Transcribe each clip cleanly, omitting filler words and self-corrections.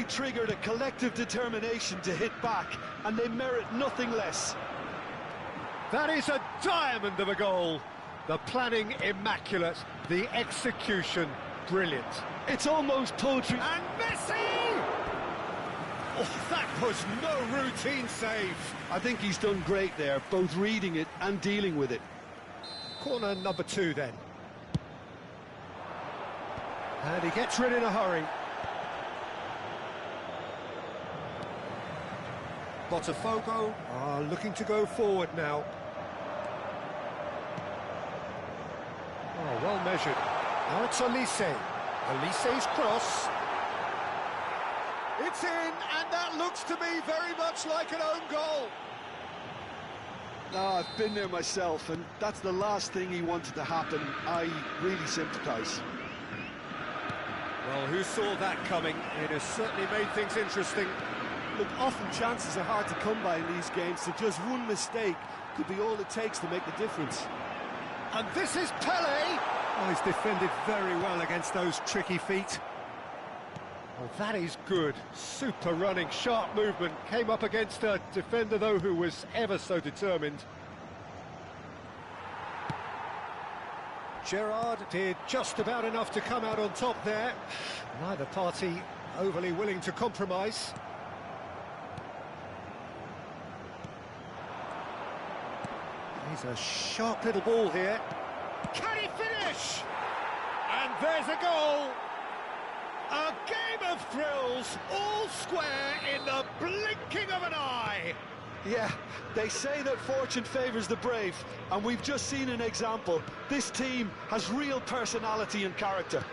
really triggered a collective determination to hit back, and they merit nothing less. That is a diamond of a goal. The planning immaculate, the execution brilliant. It's almost poetry. And Messi! Oh, that was no routine save. I think he's done great there, both reading it and dealing with it. Corner number 2 then. And he gets rid in a hurry. Botafogo are looking to go forward now. Oh, well measured. Now it's Olise. Olise's cross. It's in, and that looks to me very much like an own goal. I've been there myself, and that's the last thing he wanted to happen. I really sympathise. Well, who saw that coming? It has certainly made things interesting. Look, often chances are hard to come by in these games, so just one mistake could be all it takes to make the difference. And this is Pele! Oh, he's defended very well against those tricky feet. Oh, that is good. Super running, sharp movement. Came up against a defender, though, who was ever so determined. Gerrard did just about enough to come out on top there. Neither party overly willing to compromise. He's a sharp little ball here. Can he finish? And there's a goal! A game of thrills, all square in the blinking of an eye! Yeah, they say that fortune favours the brave, and we've just seen an example. This team has real personality and character.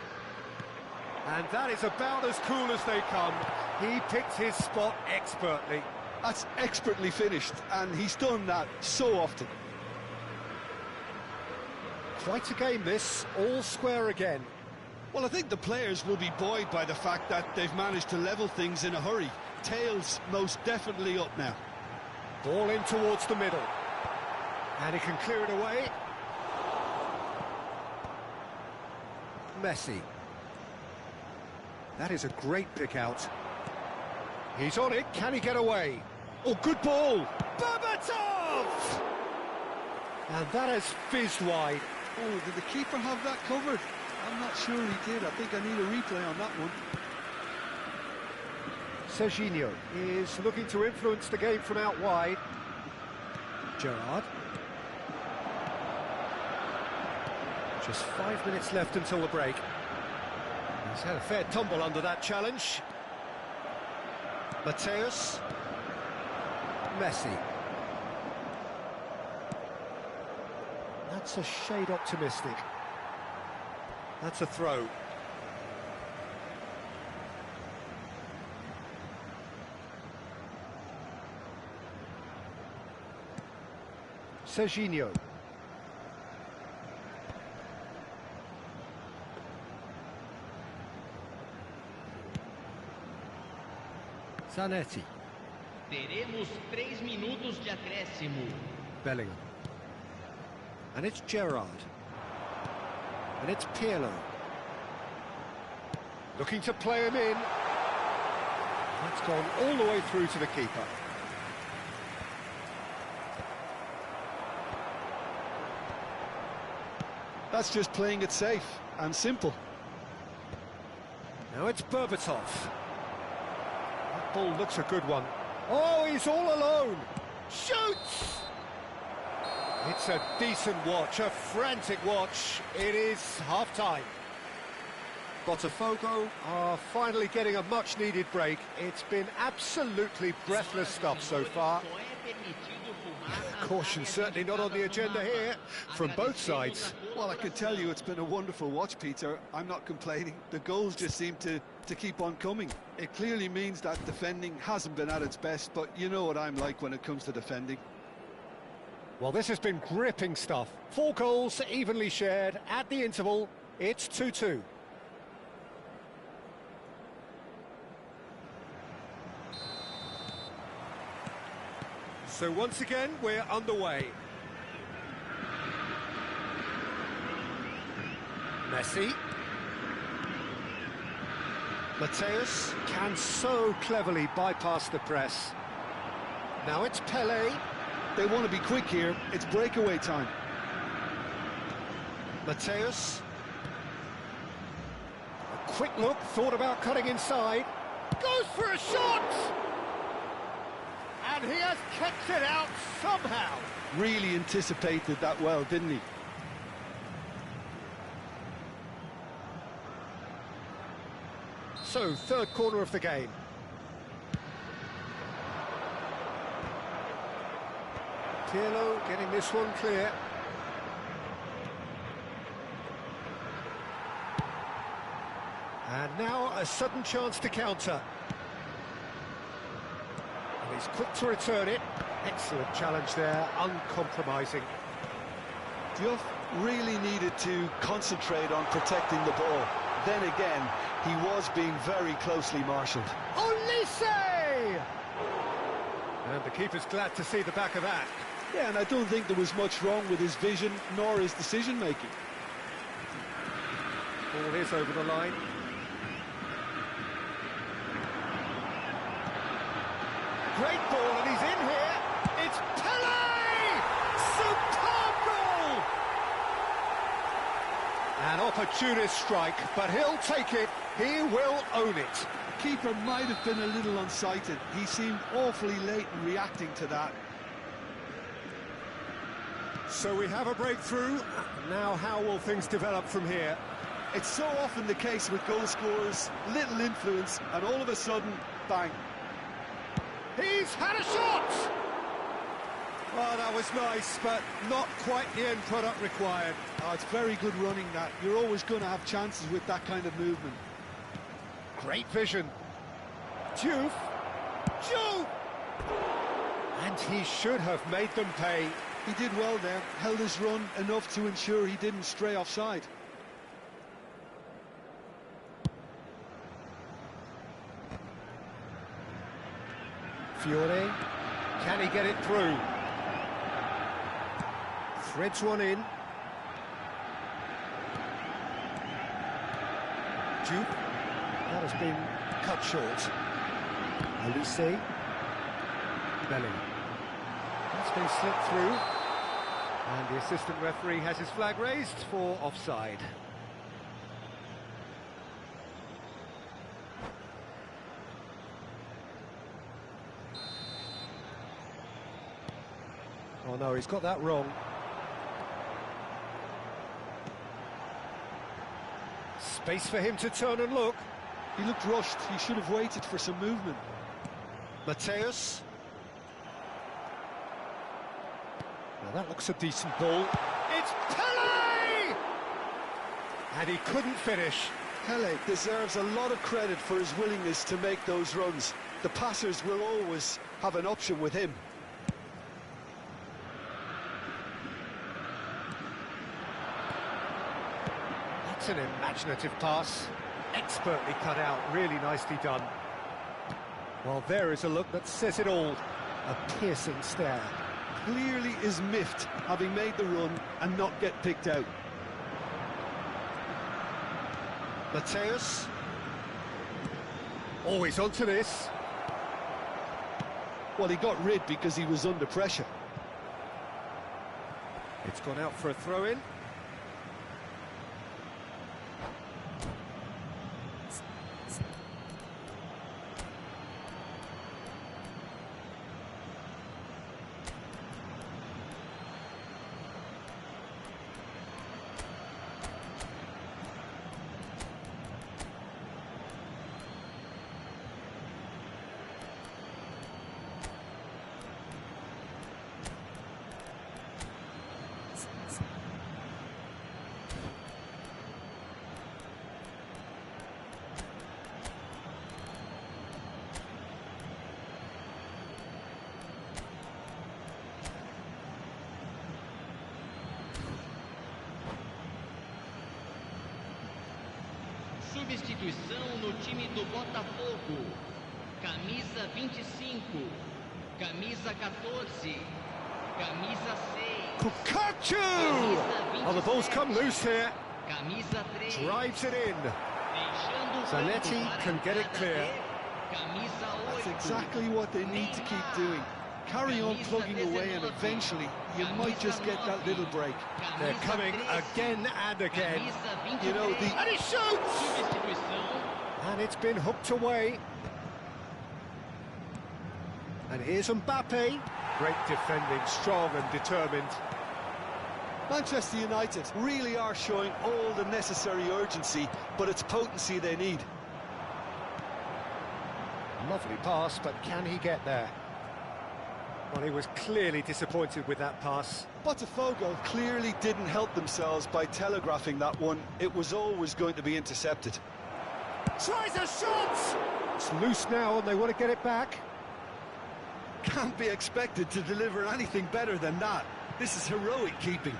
And that is about as cool as they come. He picked his spot expertly. That's expertly finished, and he's done that so often. Quite a game this, all square again. Well, I think the players will be buoyed by the fact that they've managed to level things in a hurry. Tails most definitely up now. Ball in towards the middle. And he can clear it away. Messi. That is a great pick out. He's on it, can he get away? Oh, good ball! Berbatov! And that has fizzed wide. Oh, did the keeper have that covered? I'm not sure he did. I think I need a replay on that one. Serginho is looking to influence the game from out wide. Gerrard. Just 5 minutes left until the break. He's had a fair tumble under that challenge. Mateus. Messi. That's a shade optimistic. That's a throw. Serginho. Zanetti. Teremos 3 minutos de acréscimo. Bellingham. And it's Gerrard. And it's Pirlo. Looking to play him in. That's gone all the way through to the keeper. That's just playing it safe and simple. Now it's Berbatov. That ball looks a good one. Oh, he's all alone. Shoots! It's a decent watch, a frantic watch. It is half-time. Botafogo are finally getting a much-needed break. It's been absolutely breathless stuff so far. Caution certainly not on the agenda here from both sides. Well, I can tell you it's been a wonderful watch, Peter. I'm not complaining. The goals just seem to keep on coming. It clearly means that defending hasn't been at its best, but you know what I'm like when it comes to defending. Well, this has been gripping stuff. 4 goals evenly shared at the interval. It's 2-2. So once again, we're underway. Messi. Mateus can so cleverly bypass the press. Now it's Pele. They want to be quick here. It's breakaway time. Mateus. A quick look, thought about cutting inside. Goes for a shot! And he has kept it out somehow. Really anticipated that well, didn't he? So, third corner of the game. Pirlo getting this one clear. And now a sudden chance to counter. And he's quick to return it. Excellent challenge there, uncompromising. Diouf really needed to concentrate on protecting the ball. Then again, he was being very closely marshalled. Olise! And the keeper's glad to see the back of that. Yeah, and I don't think there was much wrong with his vision nor his decision-making. Ball is over the line. Great ball, and he's in here. It's Pele! Superb goal! An opportunist strike, but he'll take it. He will own it. Keeper might have been a little unsighted. He seemed awfully late in reacting to that. So we have a breakthrough. Now how will things develop from here? It's so often the case with goal scorers, little influence, and all of a sudden, bang. He's had a shot! Oh, that was nice, but not quite the end product required. Oh, it's very good running, that. You're always going to have chances with that kind of movement. Great vision. Diouf. And he should have made them pay. He did well there, held his run enough to ensure he didn't stray offside. Fiore, can he get it through? Threads one in. Duke, that has been cut short. Olise, Belly. That's been slipped through. And the assistant referee has his flag raised for offside. Oh no, he's got that wrong. Space for him to turn and look. He looked rushed. He should have waited for some movement. Mateus. Now that looks a decent ball. It's Pele! And he couldn't finish. Pele deserves a lot of credit for his willingness to make those runs. The passers will always have an option with him. That's an imaginative pass. Expertly cut out, really nicely done. Well, there is a look that says it all. A piercing stare. Clearly is miffed, having made the run and not get picked out. Mateus. Always onto this. Well, he got rid because he was under pressure. It's gone out for a throw-in. Substituição no time do Botafogo. Camisa 25, camisa 14, camisa 6. Kukachu! Oh, the ball's come loose here. Camisa 3. Drives it in. Deixando Zanetti can get it clear. That's exactly what they need to keep doing. Carry on plugging away and eventually you might just get that little break. They're coming again and again. You know, And he shoots! And it's been hooked away. And here's Mbappe. Great defending, strong and determined. Manchester United really are showing all the necessary urgency, but it's potency they need. Lovely pass, but can he get there? Well, he was clearly disappointed with that pass. Botafogo clearly didn't help themselves by telegraphing that one. It was always going to be intercepted. Tries a shot! It's loose now and they want to get it back. Can't be expected to deliver anything better than that. This is heroic keeping.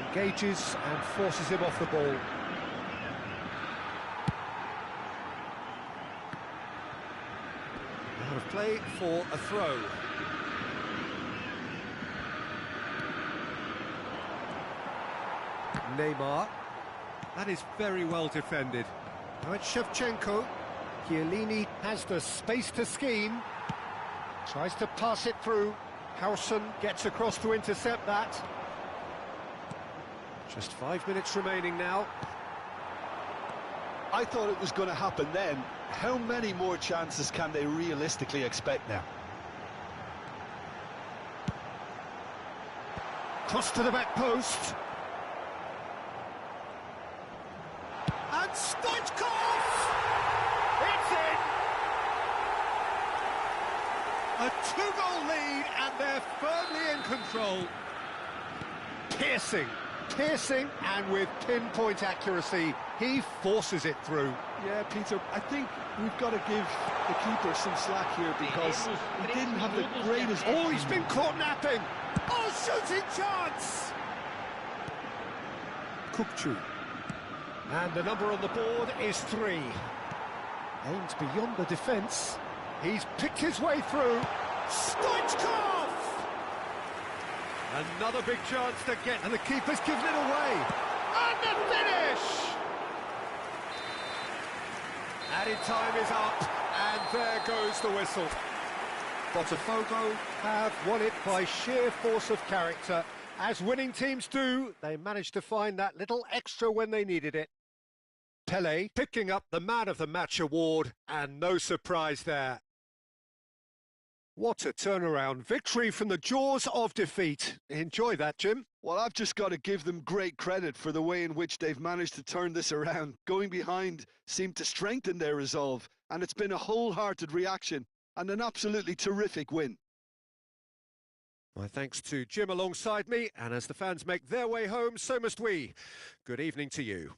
Engages and forces him off the ball. Out of play for a throw. Neymar. That is very well defended. Now it's Shevchenko. Chiellini has the space to scheme. Tries to pass it through. Howson gets across to intercept that. Just 5 minutes remaining now. I thought it was going to happen then. How many more chances can they realistically expect now? Cross to the back post. And Stoichkov! It's in! A two-goal lead and they're firmly in control. Piercing and with pinpoint accuracy, he forces it through. Yeah, Peter, I think we've got to give the keeper some slack here because he didn't have the greatest... Oh, he's been caught napping! Oh, shooting chance! Kukcu. And the number on the board is 3. Aims beyond the defence. He's picked his way through. Stoichkov! Another big chance to get, and the keeper's given it away. And the finish! Added time is up, and there goes the whistle. Botafogo have won it by sheer force of character. As winning teams do, they managed to find that little extra when they needed it. Pele picking up the Man of the Match award, and no surprise there. What a turnaround. Victory from the jaws of defeat. Enjoy that, Jim. Well, I've just got to give them great credit for the way in which they've managed to turn this around. Going behind seemed to strengthen their resolve, and it's been a wholehearted reaction and an absolutely terrific win. My thanks to Jim alongside me, and as the fans make their way home, so must we. Good evening to you.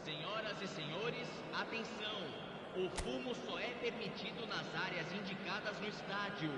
Senhoras e senhores, atenção! O fumo só é permitido nas áreas indicadas no estádio.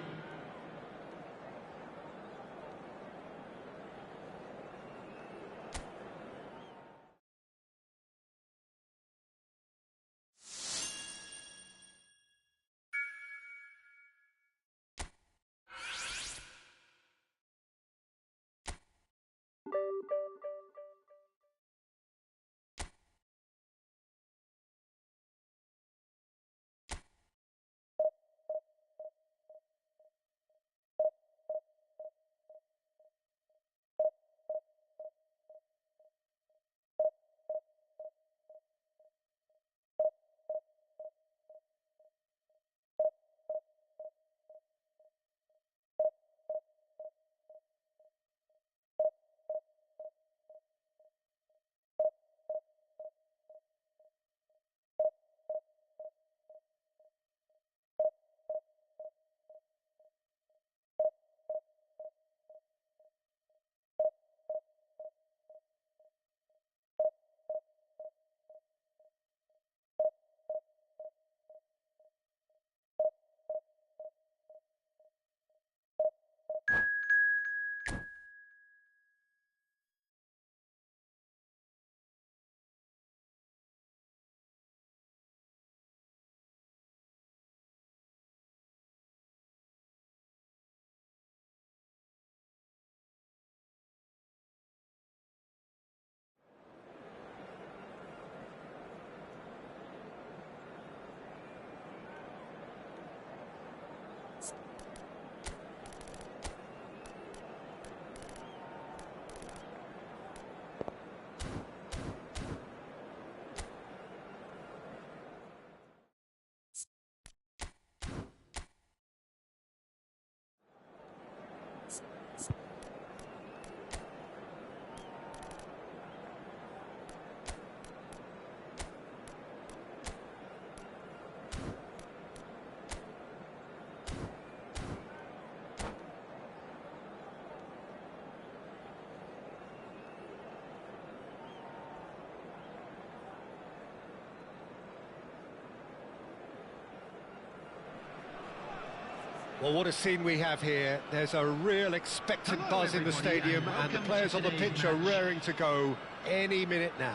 Well, what a scene we have here. There's a real expectant buzz in the stadium, and the players on the pitch are raring to go any minute now.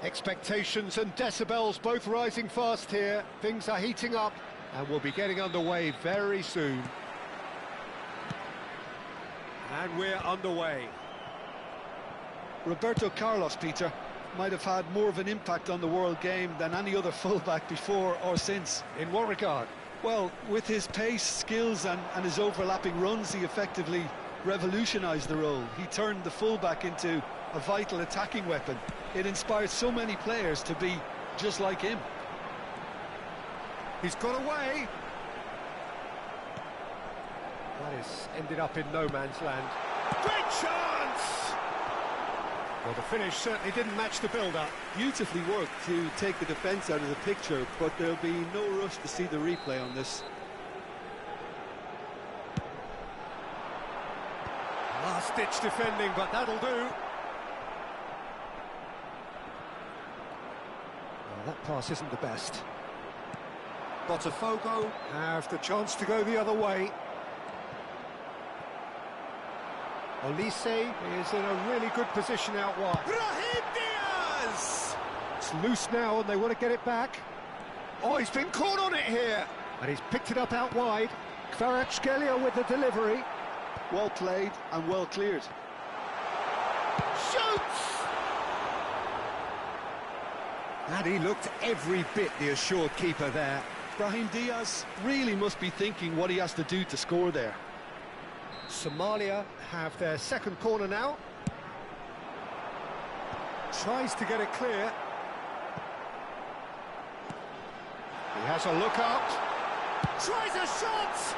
Expectations and decibels both rising fast here. Things are heating up, and we'll be getting underway very soon. And we're underway. Roberto Carlos, Peter, might have had more of an impact on the world game than any other fullback before or since. In what regard? Well, with his pace, skills and his overlapping runs, he effectively revolutionised the role. He turned the fullback into a vital attacking weapon. It inspired so many players to be just like him. He's got away. That has ended up in no man's land. Great chance! Well, the finish certainly didn't match the build-up. Beautifully worked to take the defence out of the picture, but there'll be no rush to see the replay on this. Last-ditch defending, but that'll do. Well, that pass isn't the best. Botafogo have the chance to go the other way. Olise is in a really good position out wide. Brahim Diaz! It's loose now and they want to get it back. Oh, he's been caught on it here. And he's picked it up out wide. Kvaratskhelia with the delivery. Well played and well cleared. Shoots! And he looked every bit the assured keeper there. Brahim Diaz really must be thinking what he has to do to score there. Somalia have their second corner now. Tries to get it clear. He has a look up. Tries a shot!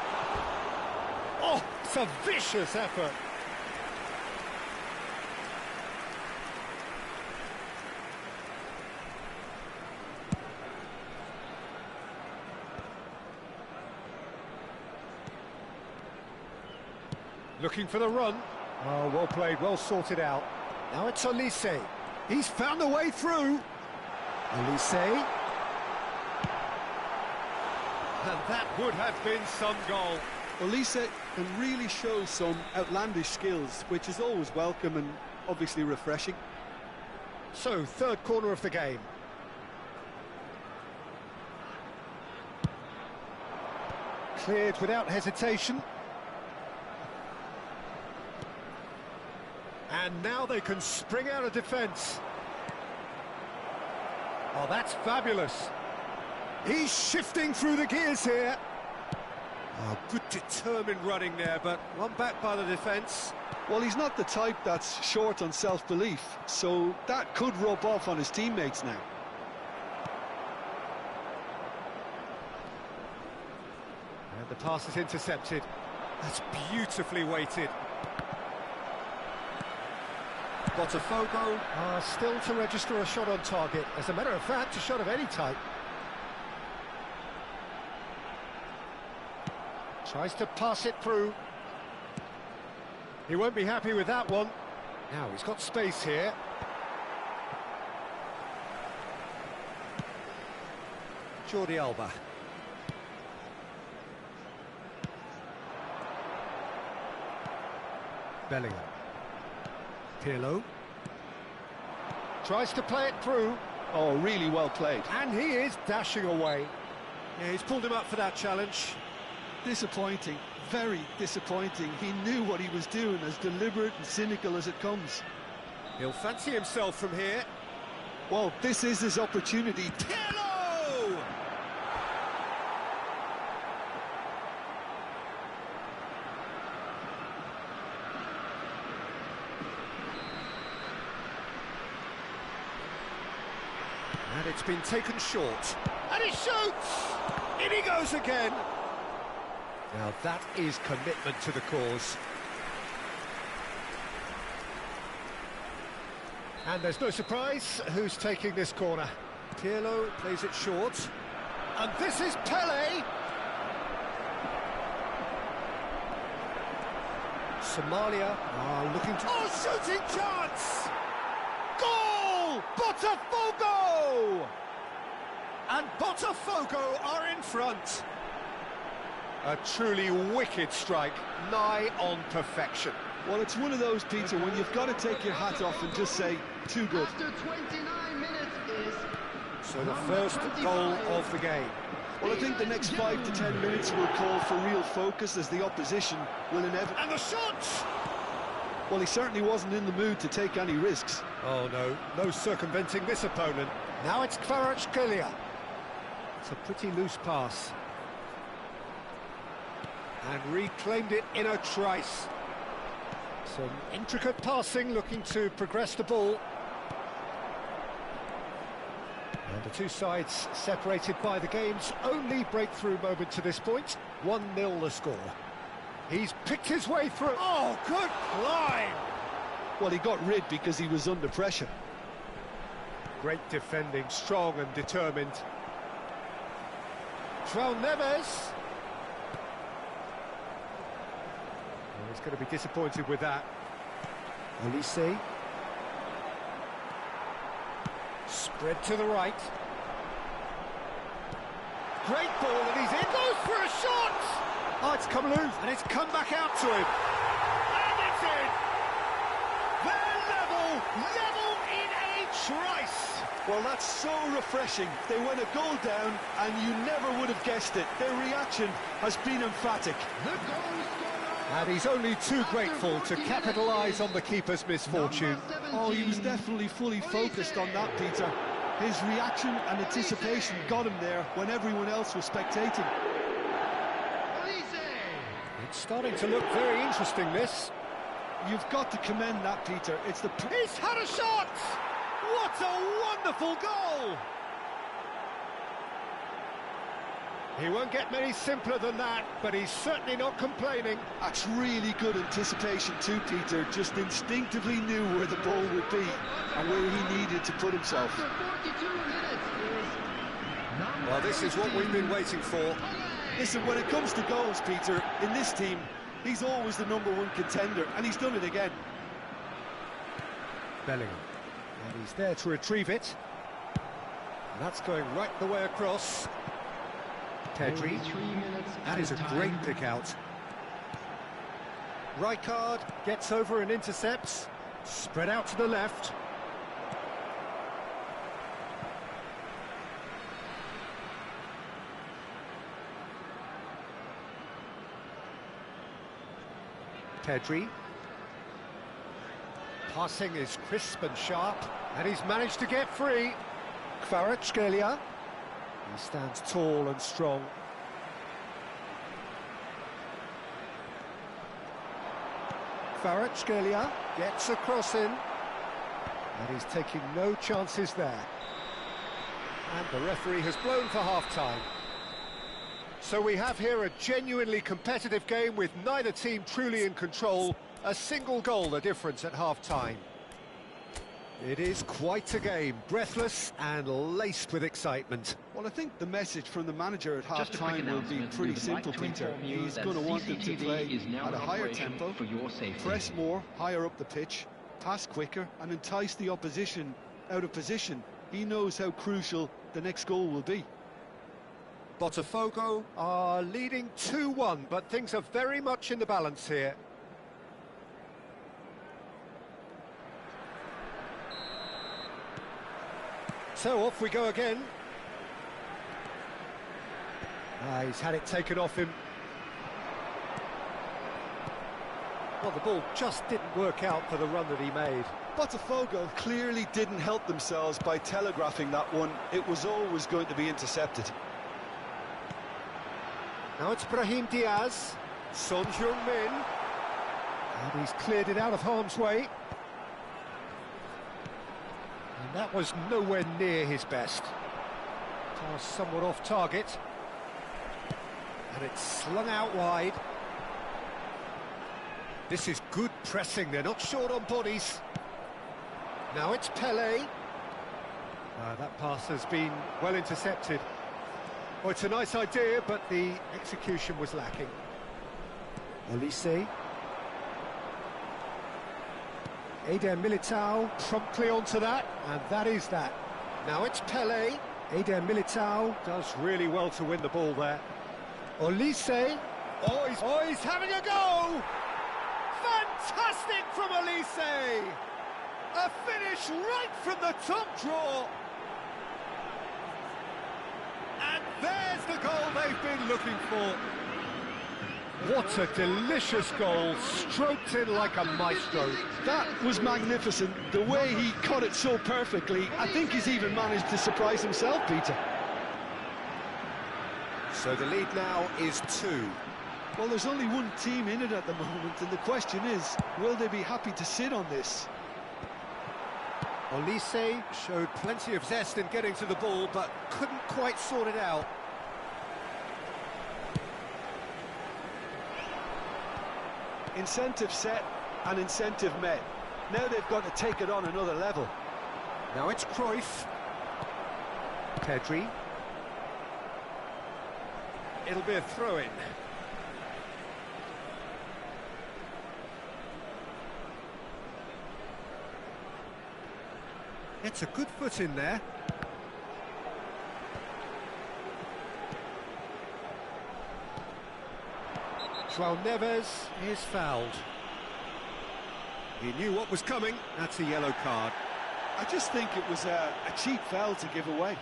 Oh, it's a vicious effort. Looking for the run. Oh, well played, well sorted out. Now it's Olise. He's found a way through. Olise. And that would have been some goal. Olise can really show some outlandish skills, which is always welcome and obviously refreshing. So, third corner of the game. Cleared without hesitation. And now they can spring out of defence. Oh, that's fabulous. He's shifting through the gears here. Oh, good determined running there, but one back by the defence. Well, he's not the type that's short on self-belief, so that could rub off on his teammates now. And the pass is intercepted. That's beautifully weighted. Botafogo are still to register a shot on target. As a matter of fact, a shot of any type. Tries to pass it through. He won't be happy with that one. Now he's got space here. Jordi Alba. Bellingham. Pirlo. Tries to play it through. Oh, really well played. And he is dashing away. Yeah, he's pulled him up for that challenge. Disappointing, very disappointing. He knew what he was doing, as deliberate and cynical as it comes. He'll fancy himself from here. Well, this is his opportunity. Pirlo! And it's been taken short. And he shoots! In he goes again! Now that is commitment to the cause. And there's no surprise who's taking this corner. Pirlo plays it short. And this is Pele! Somalia are looking to... Oh, shooting chance! Goal! Botafogo! And Botafogo are in front. A truly wicked strike, nigh on perfection. Well, it's one of those, Peter, when you've got to take your hat off and just say, too good. After 29 minutes is... So the first goal of the game. Well, I think the next 5 to 10 minutes will call for real focus as the opposition will inevitably... And the shot! Well, he certainly wasn't in the mood to take any risks. Oh no, no circumventing this opponent. Now it's Kvaratskhelia. It's a pretty loose pass. And reclaimed it in a trice. Some intricate passing, looking to progress the ball. And the two sides separated by the game's only breakthrough moment to this point. 1-0 the score. He's picked his way through. Oh, good climb! Well, he got rid because he was under pressure. Great defending, strong and determined. João Neves. Oh, he's going to be disappointed with that. Olise. Spread to the right. Great ball, and he's in. Goes for a shot! Oh, it's come loose, and it's come back out to him. And it's in! They're level in a trice! Well, that's so refreshing. They went a goal down, and you never would have guessed it. Their reaction has been emphatic. The goal scorer. And he's only too grateful to capitalise on the keeper's misfortune. Oh, he was definitely fully focused on that, Peter. His reaction and anticipation got him there when everyone else was spectating. It's starting to look very interesting, this. You've got to commend that, Peter. It's the... He's had a shot! What a wonderful goal! He won't get many simpler than that, but he's certainly not complaining. That's really good anticipation too, Peter. Just instinctively knew where the ball would be and where he needed to put himself. After 42 minutes is... Well, this is what we've been waiting for. Listen, when it comes to goals, Peter, in this team, he's always the #1 contender, and he's done it again. Bellingham. And he's there to retrieve it. And that's going right the way across. Pedri. That is a great pick out. Rijkaard gets over and intercepts. Spread out to the left. Pedri. Passing is crisp and sharp, and he's managed to get free. Kvaratskhelia. He stands tall and strong. Kvaratskhelia gets a cross in, and he's taking no chances there. And the referee has blown for half-time. So we have here a genuinely competitive game with neither team truly in control. A single goal the difference at half-time. It is quite a game, breathless and laced with excitement. Well, I think the message from the manager at half-time will be pretty simple, Peter. He's going to want them to play at a higher tempo, press more, higher up the pitch, pass quicker and entice the opposition out of position. He knows how crucial the next goal will be. Botafogo are leading 2-1, but things are very much in the balance here. So off we go again. He's had it taken off him. Well, the ball just didn't work out for the run that he made. Botafogo clearly didn't help themselves by telegraphing that one. It was always going to be intercepted. Now it's Brahim Diaz, Son Heung-min, and he's cleared it out of harm's way. And that was nowhere near his best. Pass somewhat off target. And it's slung out wide. This is good pressing, they're not short on bodies. Now it's Pelé. That pass has been well intercepted. Well, it's a nice idea, but the execution was lacking. Olise. Eder Militao promptly onto that, and that is that. Now it's Pelé. Eder Militao does really well to win the ball there. Olise, he's having a go! Fantastic from Elise! A finish right from the top draw! And there's the goal they've been looking for. What a delicious goal, stroked in like a maestro. That was magnificent. The way he cut it so perfectly. I think he's even managed to surprise himself, Peter. So the lead now is 2. Well, there's only one team in it at the moment, and the question is, will they be happy to sit on this? Olise showed plenty of zest in getting to the ball, but couldn't quite sort it out. Incentive set and incentive met. Now they've got to take it on another level. Now it's Cruyff. Pedri. It'll be a throw-in. It's a good foot in there. João Neves is fouled. He knew what was coming. That's a yellow card. I just think it was a cheap foul to give away.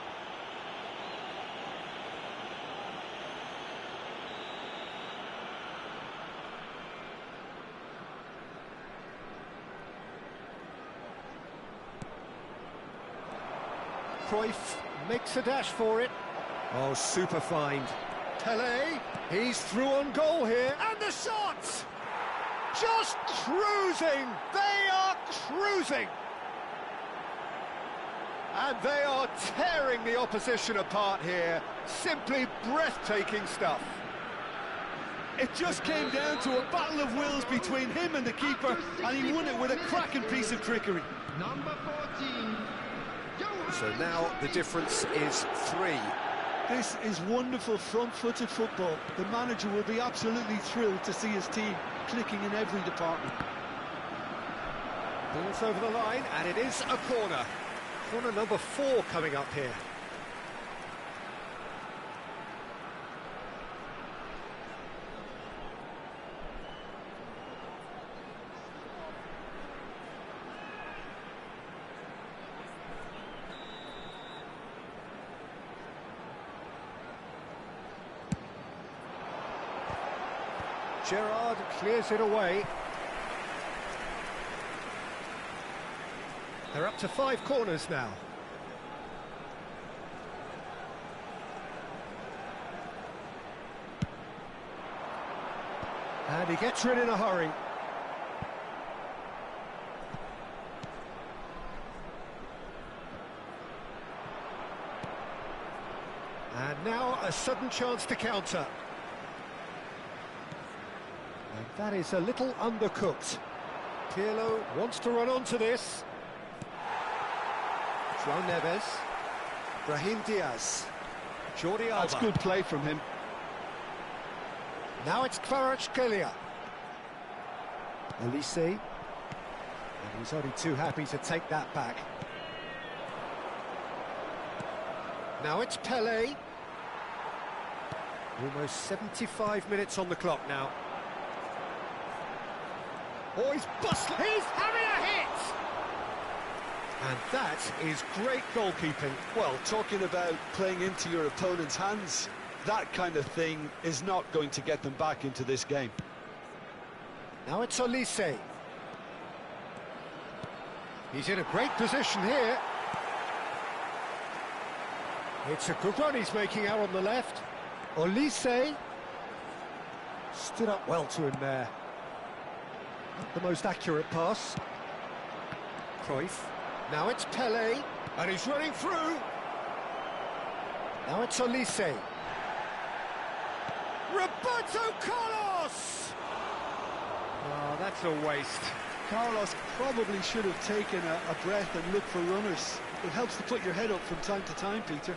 Cruyff makes a dash for it. Oh, super find. Pelé, he's through on goal here, and the shot! Just cruising! They are cruising! And they are tearing the opposition apart here. Simply breathtaking stuff. It just came down to a battle of wills between him and the keeper, and he won it with a cracking piece of trickery. Number 14. So now the difference is 3. This is wonderful front-footed football. The manager will be absolutely thrilled to see his team clicking in every department. Ball's over the line, and it is a corner. Corner number 4 coming up here. Gerrard clears it away. They're up to 5 corners now. And he gets rid in a hurry. And now a sudden chance to counter. And that is a little undercooked. Pirlo wants to run onto this. João Neves. Brahim Diaz. Jordi Alba. That's good play from him. Now it's Kvaratskhelia. Elise. And he's only too happy to take that back. Now it's Pelé. Almost 75 minutes on the clock now. Oh, he's bustling. He's having a hit! And that is great goalkeeping. Well, talking about playing into your opponent's hands, that kind of thing is not going to get them back into this game. Now it's Olise. He's in a great position here. It's a good run he's making out on the left. Olise stood up well to him there. Not the most accurate pass. Cruyff. Now it's Pelé, and he's running through. Now it's Olise. Roberto Carlos! Oh, that's a waste. Carlos probably should have taken a breath and looked for runners. It helps to put your head up from time to time, Peter.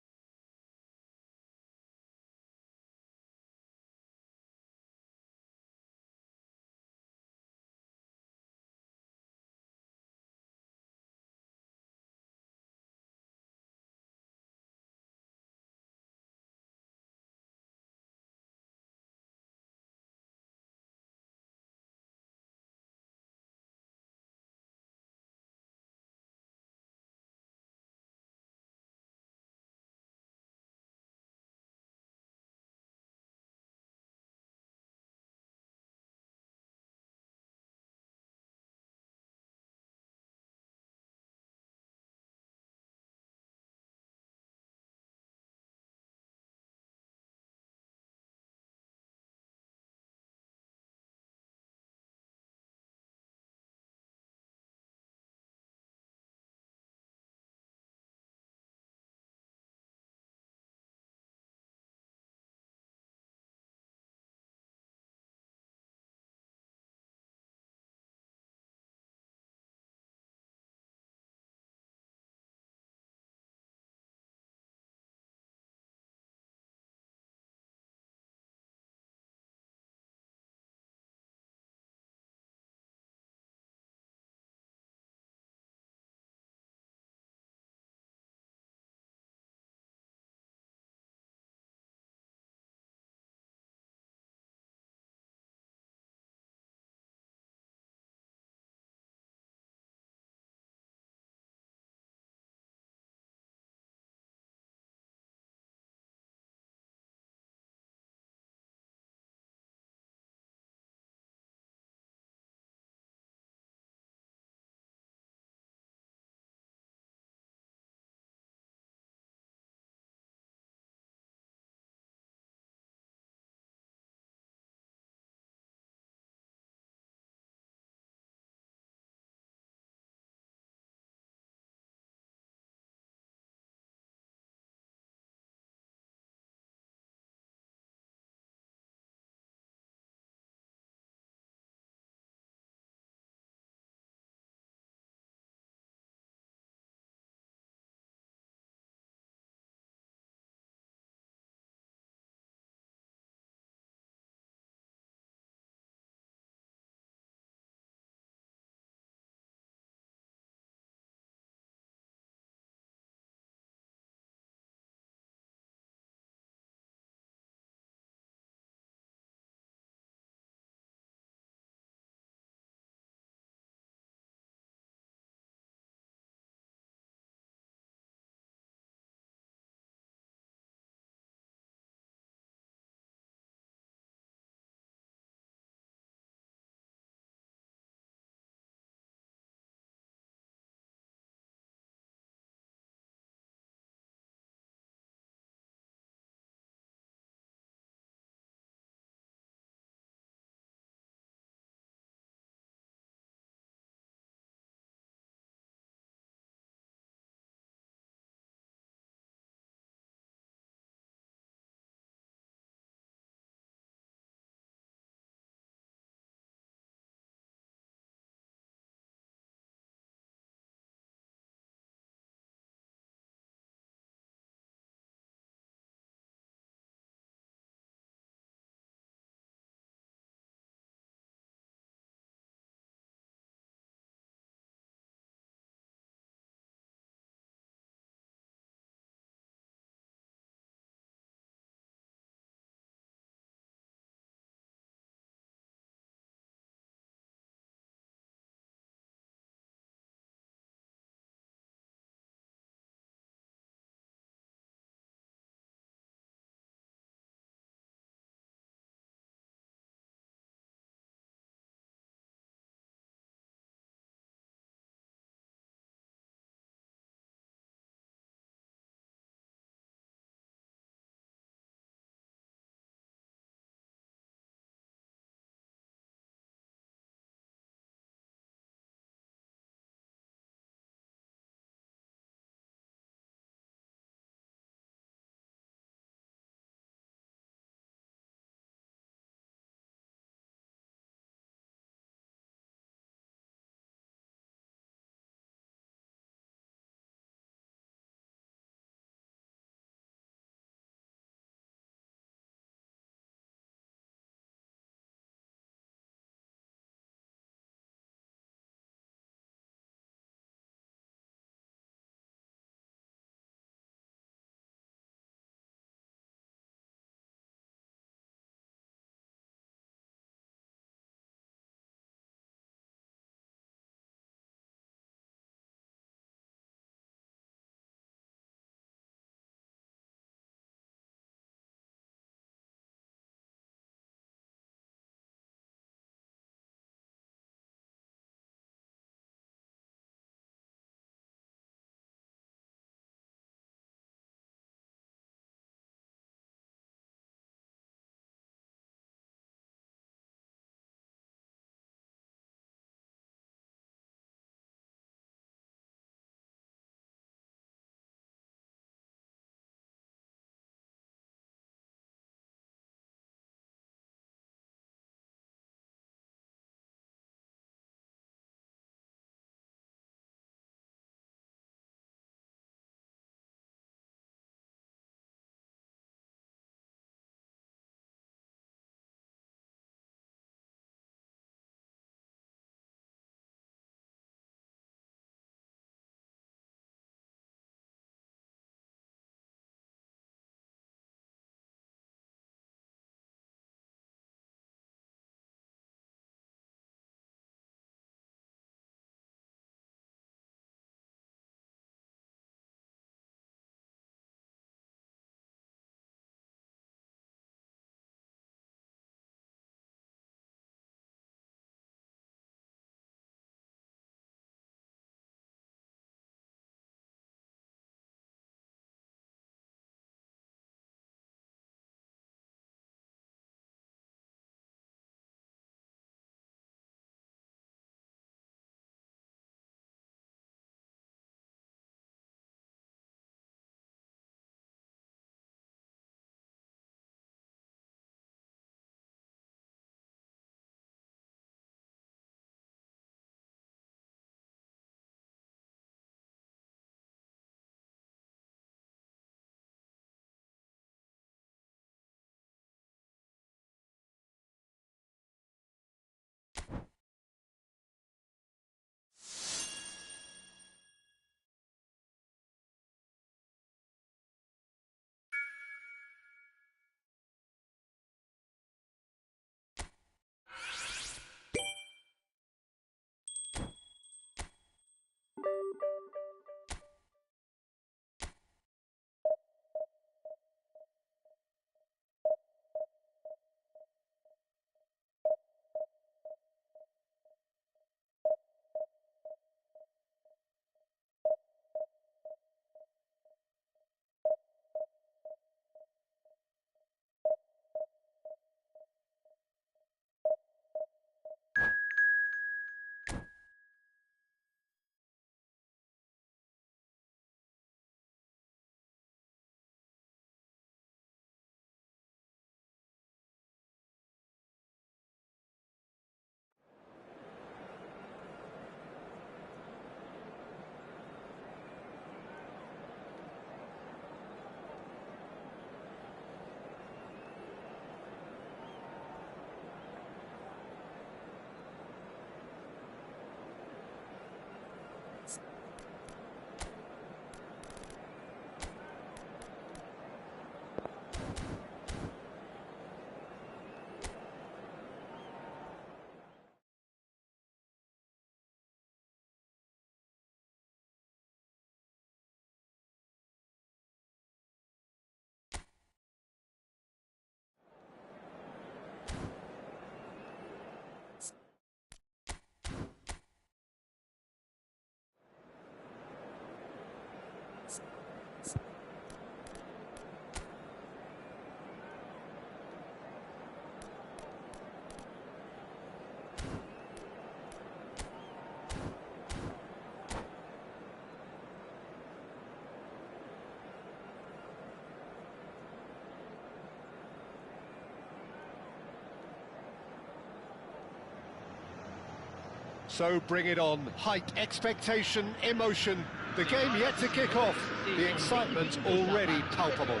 So bring it on. Height, expectation, emotion. The game yet to kick off. The excitement already palpable.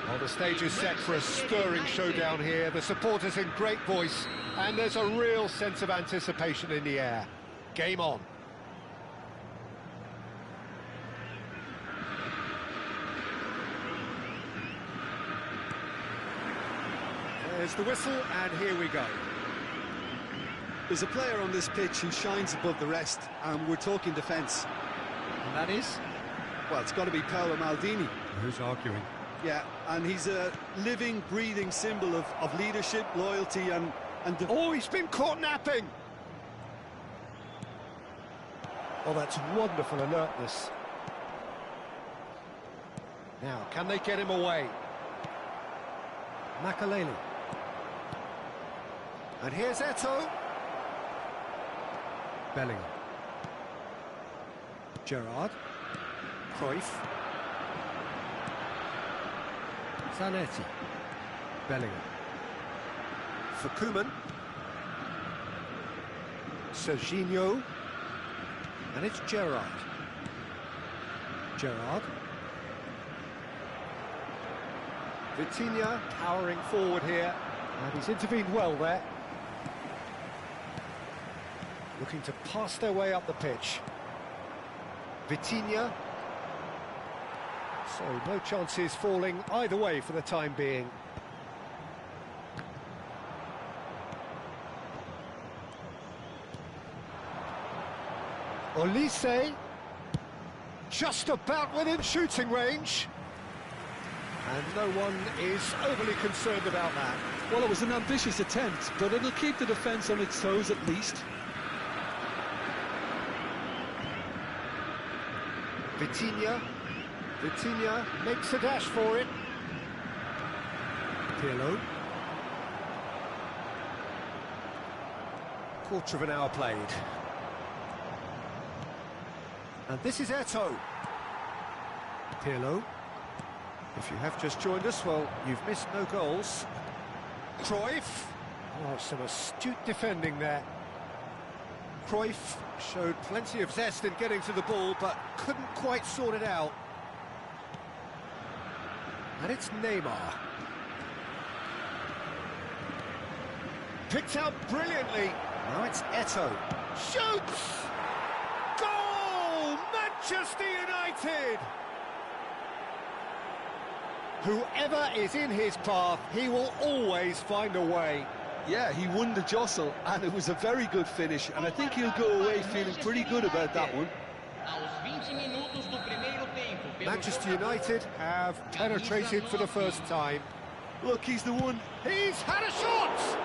Well, the stage is set for a stirring showdown here. The supporters in great voice, and there's a real sense of anticipation in the air. Game on. There's the whistle, and here we go. There's a player on this pitch who shines above the rest, and we're talking defence. And that is? Well, it's got to be Paolo Maldini. Who's arguing? Yeah, and he's a living, breathing symbol of leadership, loyalty, and oh, he's been caught napping! Oh, that's wonderful alertness. Now, can they get him away? Makaleli. And here's Eto'o. Bellingham. Gerrard. Cruyff. Zanetti. Bellingham. For Koeman. Serginho. And it's Gerrard. Gerrard. Vitinha powering forward here. And he's intervened well there. Looking to pass their way up the pitch. Vitinha. So no chances falling either way for the time being. Olise. Just about within shooting range. And no one is overly concerned about that. Well, it was an ambitious attempt, but it'll keep the defence on its toes at least. Vitinha. Vitinha makes a dash for it. Pirlo. Quarter of an hour played. And this is Eto'o. Pirlo. If you have just joined us, well, you've missed no goals. Cruyff. Oh, some astute defending there. Cruyff showed plenty of zest in getting to the ball, but couldn't quite sort it out. And it's Neymar. Picked out brilliantly. Now it's Eto'o. Shoots! Goal! Manchester United! Whoever is in his path, he will always find a way. Yeah, he won the jostle, and it was a very good finish, and I think he'll go away feeling pretty good about that one. Manchester United have penetrated for the first time. Look, he's the one. He's had a shot!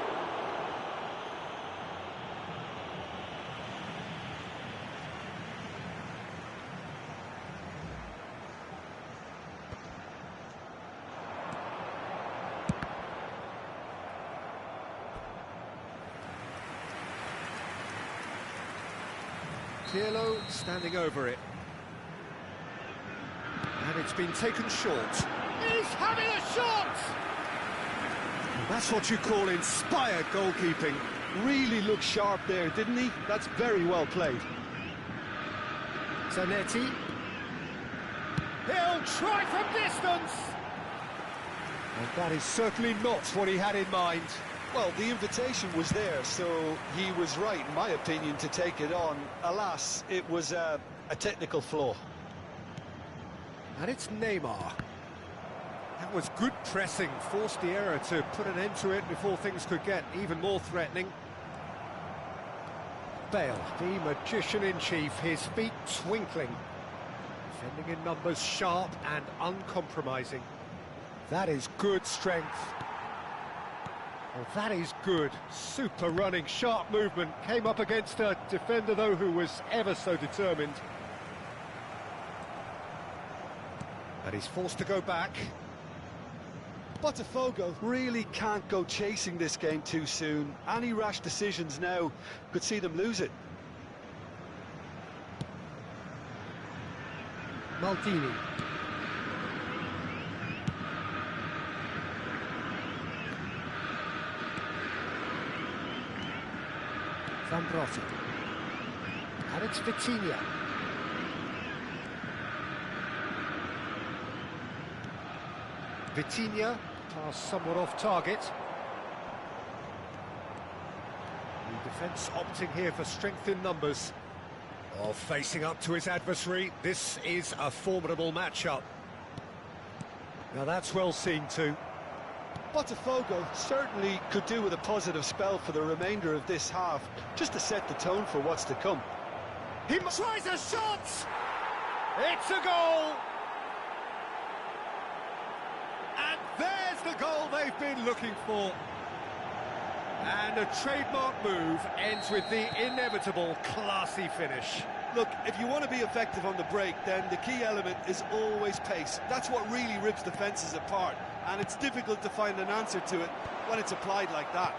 Pirlo standing over it. And it's been taken short. He's having a shot! That's what you call inspired goalkeeping. Really looked sharp there, didn't he? That's very well played. Zanetti. He'll try from distance! And that is certainly not what he had in mind. Well, the invitation was there, so he was right, in my opinion, to take it on. Alas, it was a technical flaw. And it's Neymar. That was good pressing, forced the error to put an end to it before things could get even more threatening. Bale, the magician-in-chief, his feet twinkling. Defending in numbers, sharp and uncompromising. That is good strength. Well, that is good. Super running, sharp movement. Came up against a defender, though, who was ever so determined. And he's forced to go back. Botafogo really can't go chasing this game too soon. Any rash decisions now could see them lose it. Maldini. Zambrotta. And it's Vitinha. Vitinha, pass somewhat off target. The defence opting here for strength in numbers. Oh, facing up to his adversary, this is a formidable matchup. Now that's well seen too. Botafogo certainly could do with a positive spell for the remainder of this half, just to set the tone for what's to come. He tries a shot! It's a goal! And there's the goal they've been looking for. And a trademark move ends with the inevitable classy finish. Look, if you want to be effective on the break, then the key element is always pace. That's what really rips defences apart, and it's difficult to find an answer to it when it's applied like that.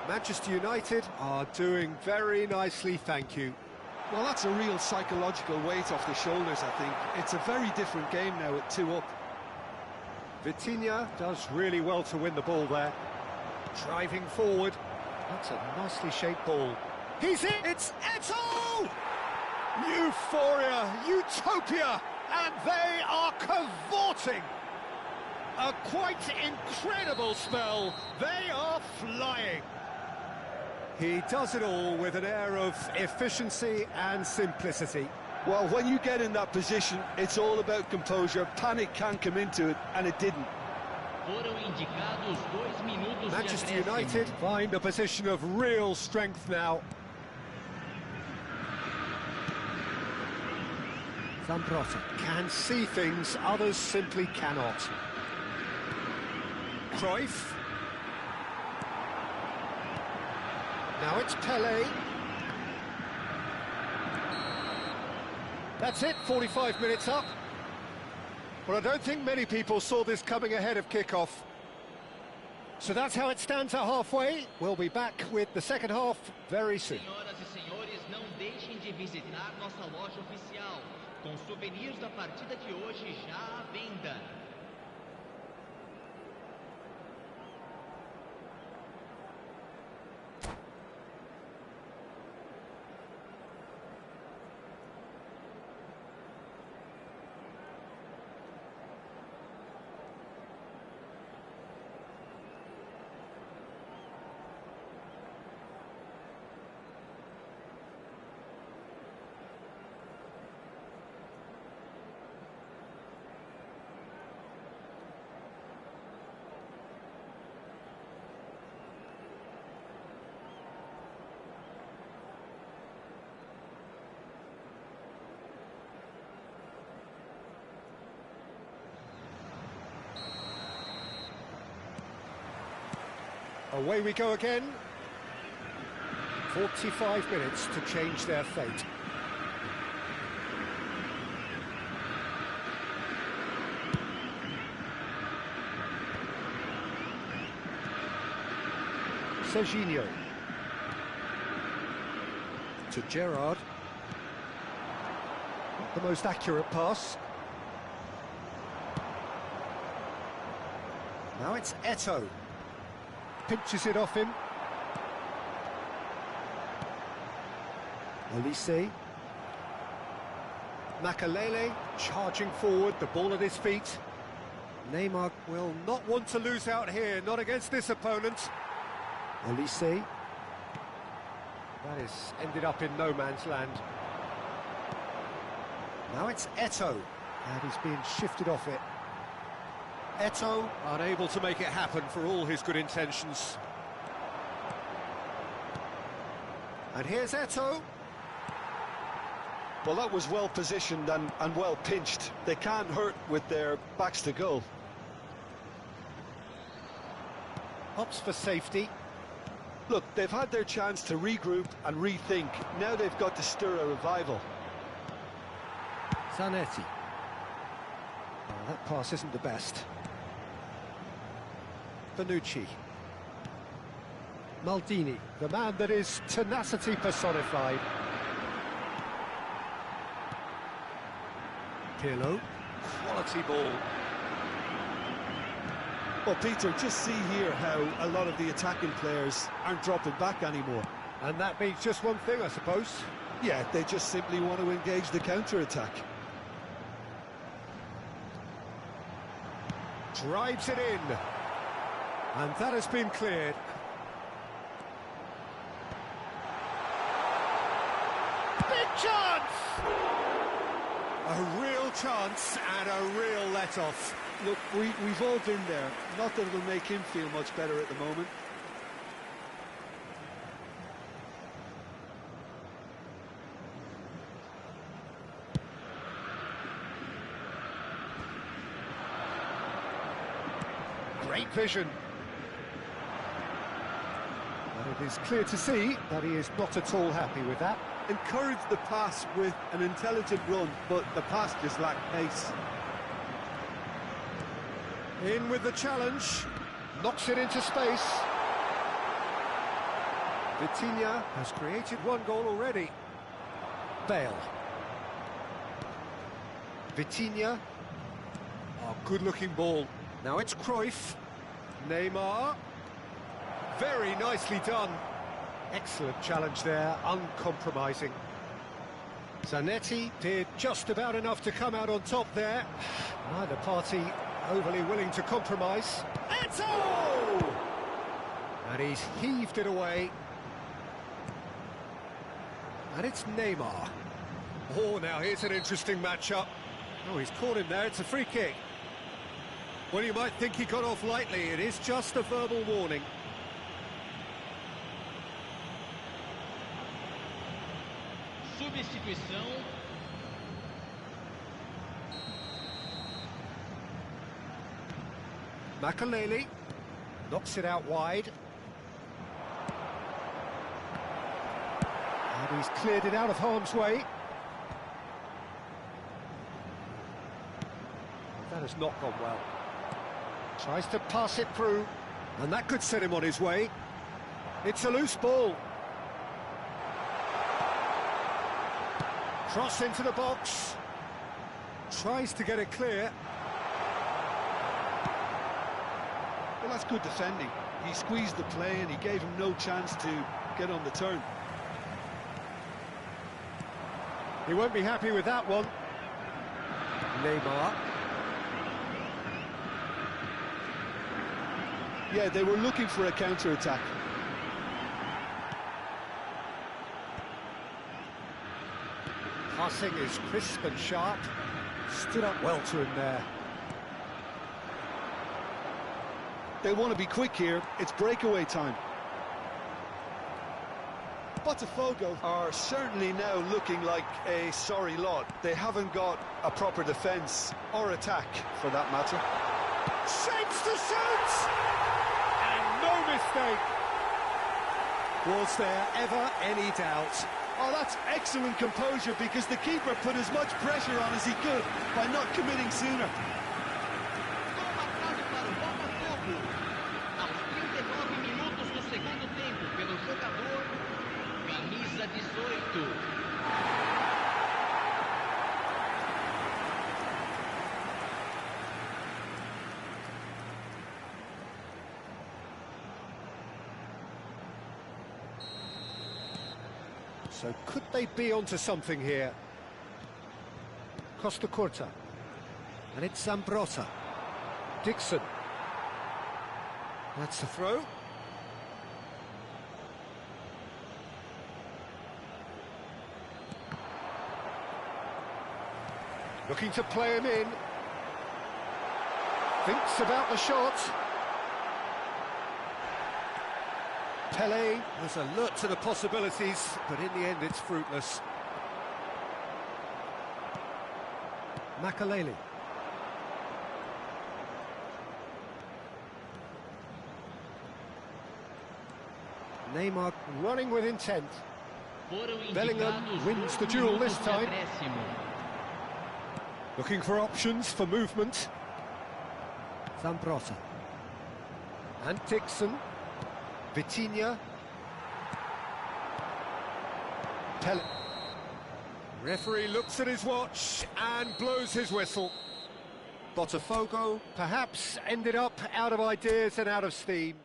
Manchester United are doing very nicely, thank you. Well, that's a real psychological weight off the shoulders, I think. It's a very different game now with 2 up. Vitinha does really well to win the ball there. Driving forward. That's a nicely shaped ball. He's in! It's Eto'o! Euphoria, utopia, and they are cavorting. A quite incredible spell. They are flying. He does it all with an air of efficiency and simplicity. Well, when you get in that position, it's all about composure. Panic can't come into it, and it didn't. Manchester United find a position of real strength now. Zambrotta can see things others simply cannot. Cruyff. Now it's Pelé. That's it, 45 minutes up. Well, I don't think many people saw this coming ahead of kickoff. So that's how it stands at halfway. We'll be back with the second half very soon. Senhoras e senhores, não deixem de visitar nossa loja oficial, com souvenirs da partida de hoje já à venda. Away we go again. 45 minutes to change their fate. Serginho. To Gerrard. Not the most accurate pass. Now it's Eto'o. Pinches it off him. Olise. Makalele charging forward, the ball at his feet. Neymar will not want to lose out here, not against this opponent. Olise. That has ended up in no man's land. Now it's Eto'o, and he's being shifted off it. Eto'o unable to make it happen for all his good intentions. And here's Eto'o. Well, that was well positioned and well pinched. They can't hurt with their backs to goal. Opts for safety. Look, they've had their chance to regroup and rethink. Now they've got to stir a revival. Zanetti. Oh, that pass isn't the best. Bonucci. Maldini, the man that is tenacity personified. Pirlo. Quality ball. Well, Peter, just see here how a lot of the attacking players aren't dropping back anymore. And that means just one thing, I suppose. Yeah, they just simply want to engage the counter-attack. Drives it in. And that has been cleared. Big chance! A real chance and a real let-off. Look, we've all been there. Not that it'll make him feel much better at the moment. Great vision. But it is clear to see that he is not at all happy with that. Encourage the pass with an intelligent run, but the pass just lacked pace. In with the challenge, knocks it into space. Vitinha has created one goal already. Bale. Vitinha. Oh, good-looking ball. Now it's Cruyff. Neymar. Very nicely done. Excellent challenge there, uncompromising. Zanetti did just about enough to come out on top there. Neither party overly willing to compromise. Eto! And he's heaved it away. And it's Neymar. Oh, now here's an interesting matchup. Oh, he's caught him there, it's a free kick. Well, you might think he got off lightly, it is just a verbal warning. Substituição. Makaleli knocks it out wide. And he's cleared it out of harm's way. That has not gone well. Tries to pass it through, and that could set him on his way. It's a loose ball. Cross into the box. Tries to get it clear. Well, that's good defending. He squeezed the play and he gave him no chance to get on the turn. He won't be happy with that one. Neymar. Yeah, they were looking for a counter-attack. Passing is crisp and sharp. Stood up well to him there. They want to be quick here. It's breakaway time. Botafogo are certainly now looking like a sorry lot. They haven't got a proper defence or attack, for that matter. Shapes to shoot! And no mistake! Was there ever any doubt? Oh, that's excellent composure, because the keeper put as much pressure on as he could by not committing sooner. Gol marcado para o Botafogo. Aos 39 minutos do segundo tempo pelo jogador camisa 18. So could they be onto something here? Costa Curta. And it's Zambrotta. Dixon. That's the throw. Looking to play him in. Thinks about the shot. Pele was alert to the possibilities, but in the end it's fruitless. Makaleli. Neymar running with intent. Bellingham wins the duel this time. Looking for options for movement. Zambrotta. And Dixon. Vitinha. Pele. Referee looks at his watch and blows his whistle. Botafogo perhaps ended up out of ideas and out of steam.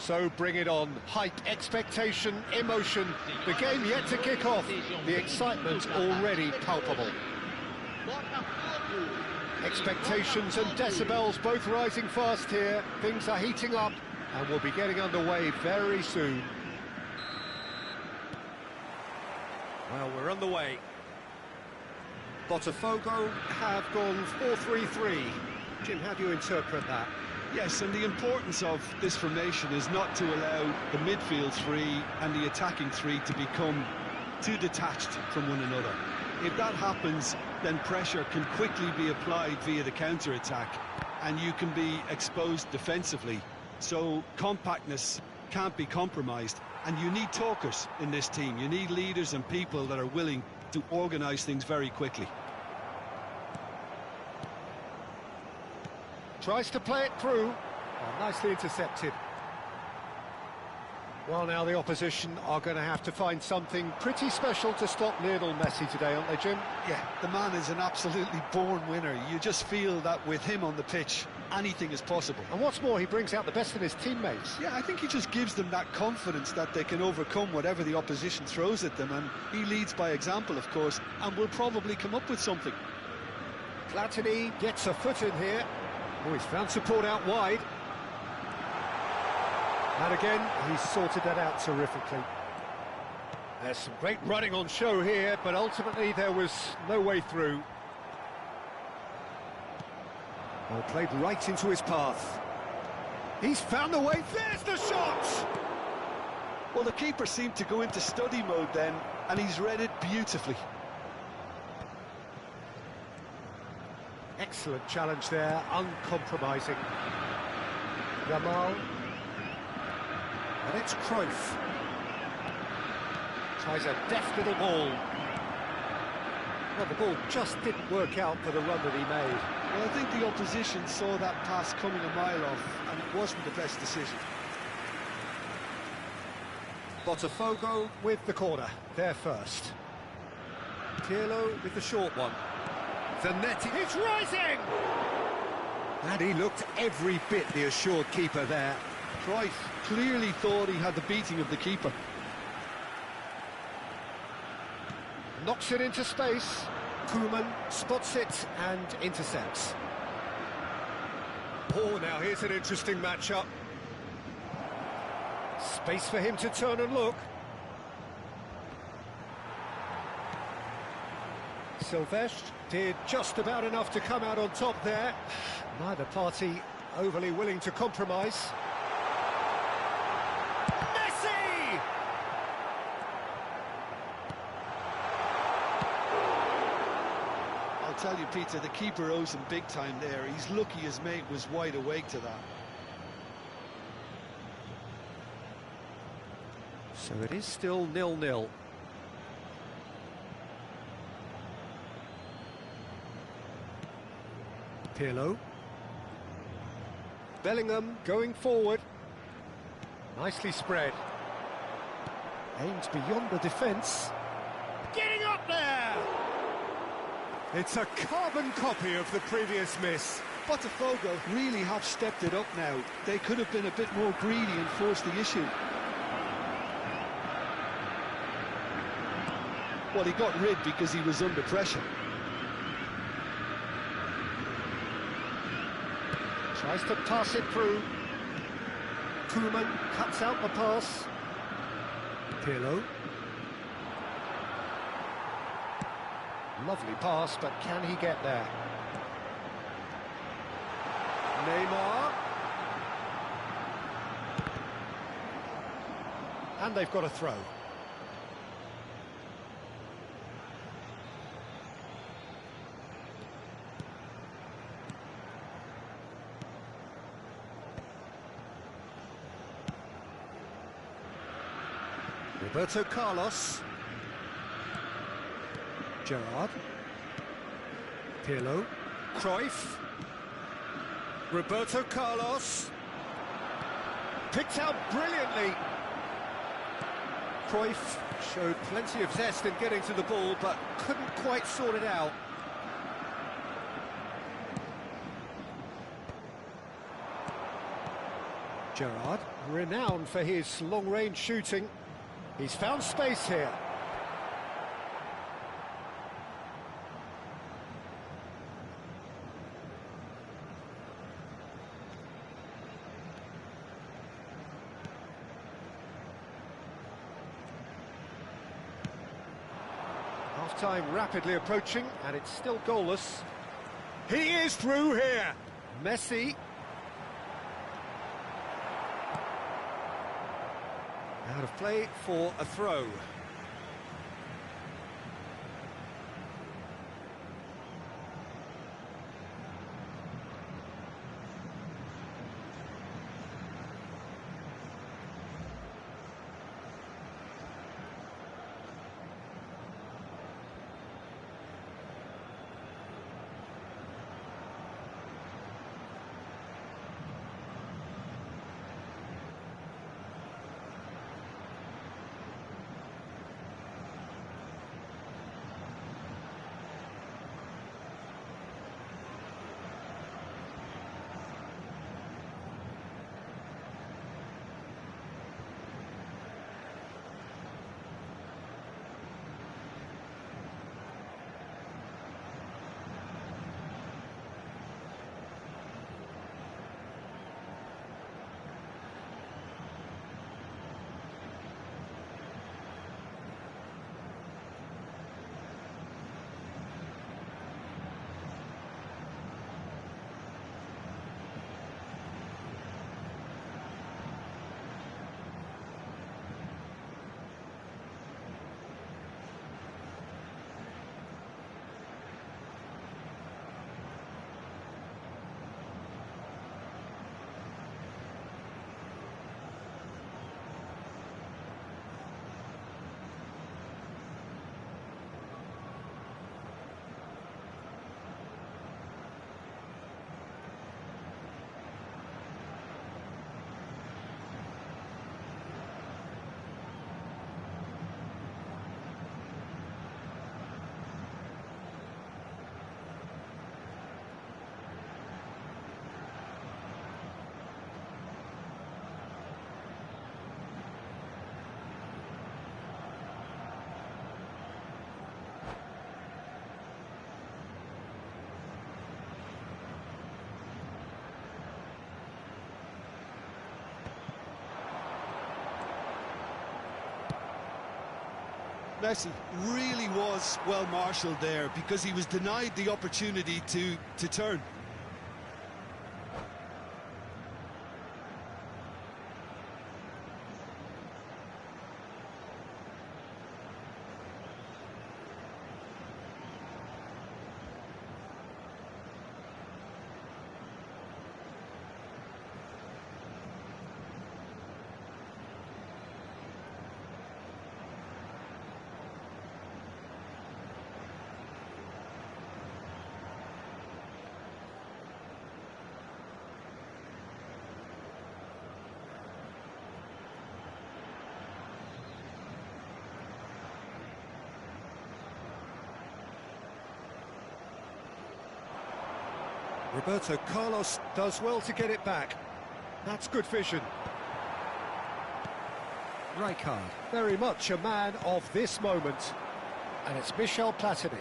So bring it on. Hype, expectation, emotion. The game yet to kick off. The excitement already palpable. Expectations and decibels both rising fast here. Things are heating up and we'll be getting underway very soon. Well, we're on the way. Botafogo have gone 4-3-3. Jim, how do you interpret that? Yes, and the importance of this formation is not to allow the midfield three and the attacking three to become too detached from one another. If that happens, then pressure can quickly be applied via the counter-attack, and you can be exposed defensively. So compactness can't be compromised, and you need talkers in this team. You need leaders and people that are willing to organise things very quickly. Tries to play it through. Oh, nicely intercepted. Well, now the opposition are going to have to find something pretty special to stop Lionel Messi today, aren't they, Jim? Yeah, the man is an absolutely born winner. You just feel that with him on the pitch, anything is possible. And what's more, he brings out the best in his teammates. Yeah, I think he just gives them that confidence that they can overcome whatever the opposition throws at them, and he leads by example, of course, and will probably come up with something. Platini gets a foot in here. Oh, he's found support out wide. And again, he's sorted that out terrifically. There's some great running on show here, but ultimately there was no way through. Well, played right into his path. He's found the way. There's the shot! Well, the keeper seemed to go into study mode then, and he's read it beautifully. Excellent challenge there, uncompromising. Yamal. And it's Cruyff. Tries a deft little ball. Well, the ball just didn't work out for the run that he made. Well, I think the opposition saw that pass coming a mile off, and it wasn't the best decision. Botafogo with the corner, there first. Pirlo with the short one. Zanetti, it's rising! And he looked every bit the assured keeper there. Cruyff clearly thought he had the beating of the keeper. Knocks it into space. Koeman spots it and intercepts. Oh, now here's an interesting matchup. Space for him to turn and look. Silvestre did just about enough to come out on top there. Neither party overly willing to compromise. Messi! I'll tell you, Peter, the keeper owes him big time there. He's lucky his mate was wide awake to that. So it is still 0-0. Pirlo. Bellingham going forward. Nicely spread. Aims beyond the defence. Getting up there! It's a carbon copy of the previous miss. Botafogo really have stepped it up now. They could have been a bit more greedy and forced the issue. Well, he got rid because he was under pressure. Tries to pass it through. Koeman cuts out the pass. Pirlo. Lovely pass, but can he get there? Neymar. And they've got a throw. Roberto Carlos. Gerrard. Pirlo. Cruyff. Roberto Carlos. Picked out brilliantly. Cruyff showed plenty of zest in getting to the ball, but couldn't quite sort it out. Gerrard, renowned for his long-range shooting. He's found space here. Half-time rapidly approaching, and it's still goalless. He is through here. Messi. Out of play for a throw. Messi really was well marshalled there because he was denied the opportunity to turn. Roberto Carlos does well to get it back. That's good vision. Rijkaard, very much a man of this moment. And it's Michel Platini.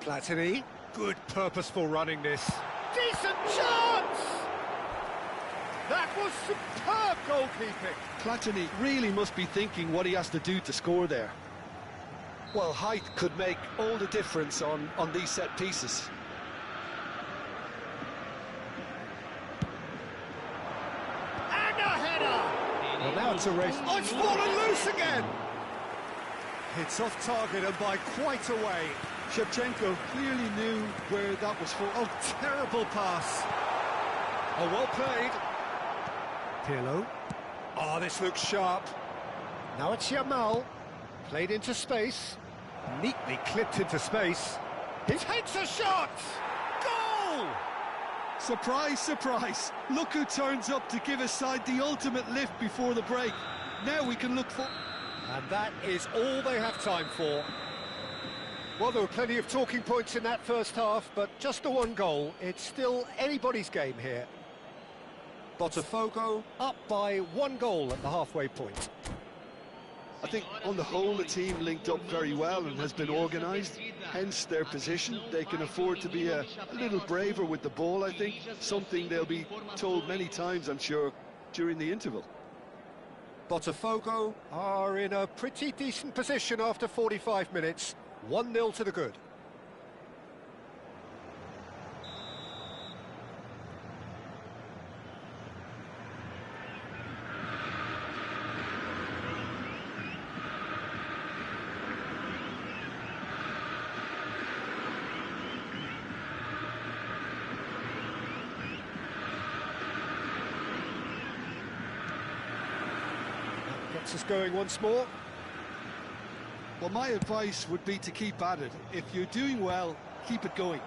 Platini, good purposeful running this. Decent chance! That was superb goalkeeping. Platini really must be thinking what he has to do to score there. Well, height could make all the difference on these set pieces. Well, now it's a race. Oh, it's fallen loose again! It's off target and by quite a way. Shevchenko clearly knew where that was for. Oh, terrible pass. Oh, well played. Pirlo. Oh, this looks sharp. Now it's Yamal. Played into space. Neatly clipped into space. He takes a shot! Goal! Surprise, surprise. Look who turns up to give his side the ultimate lift before the break. Now we can look for... And that is all they have time for. Well, there were plenty of talking points in that first half, but just the one goal. It's still anybody's game here. Botafogo up by 1 goal at the halfway point. I think on the whole the team linked up very well and has been organised, hence their position. They can afford to be a little braver with the ball, I think, something they'll be told many times, I'm sure, during the interval. Botafogo are in a pretty decent position after 45 minutes, 1-0 to the good. Gets us going once more. Well, my advice would be to keep at it. If you're doing well, keep it going.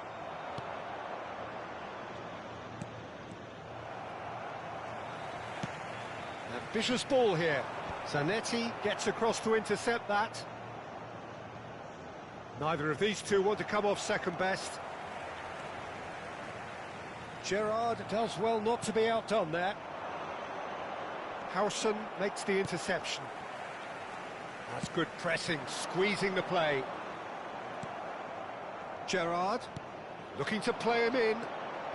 Ambitious ball here. Zanetti gets across to intercept that. Neither of these two want to come off second best. Gerrard does well not to be outdone there. Howson makes the interception. That's good pressing, squeezing the play. Gerrard looking to play him in.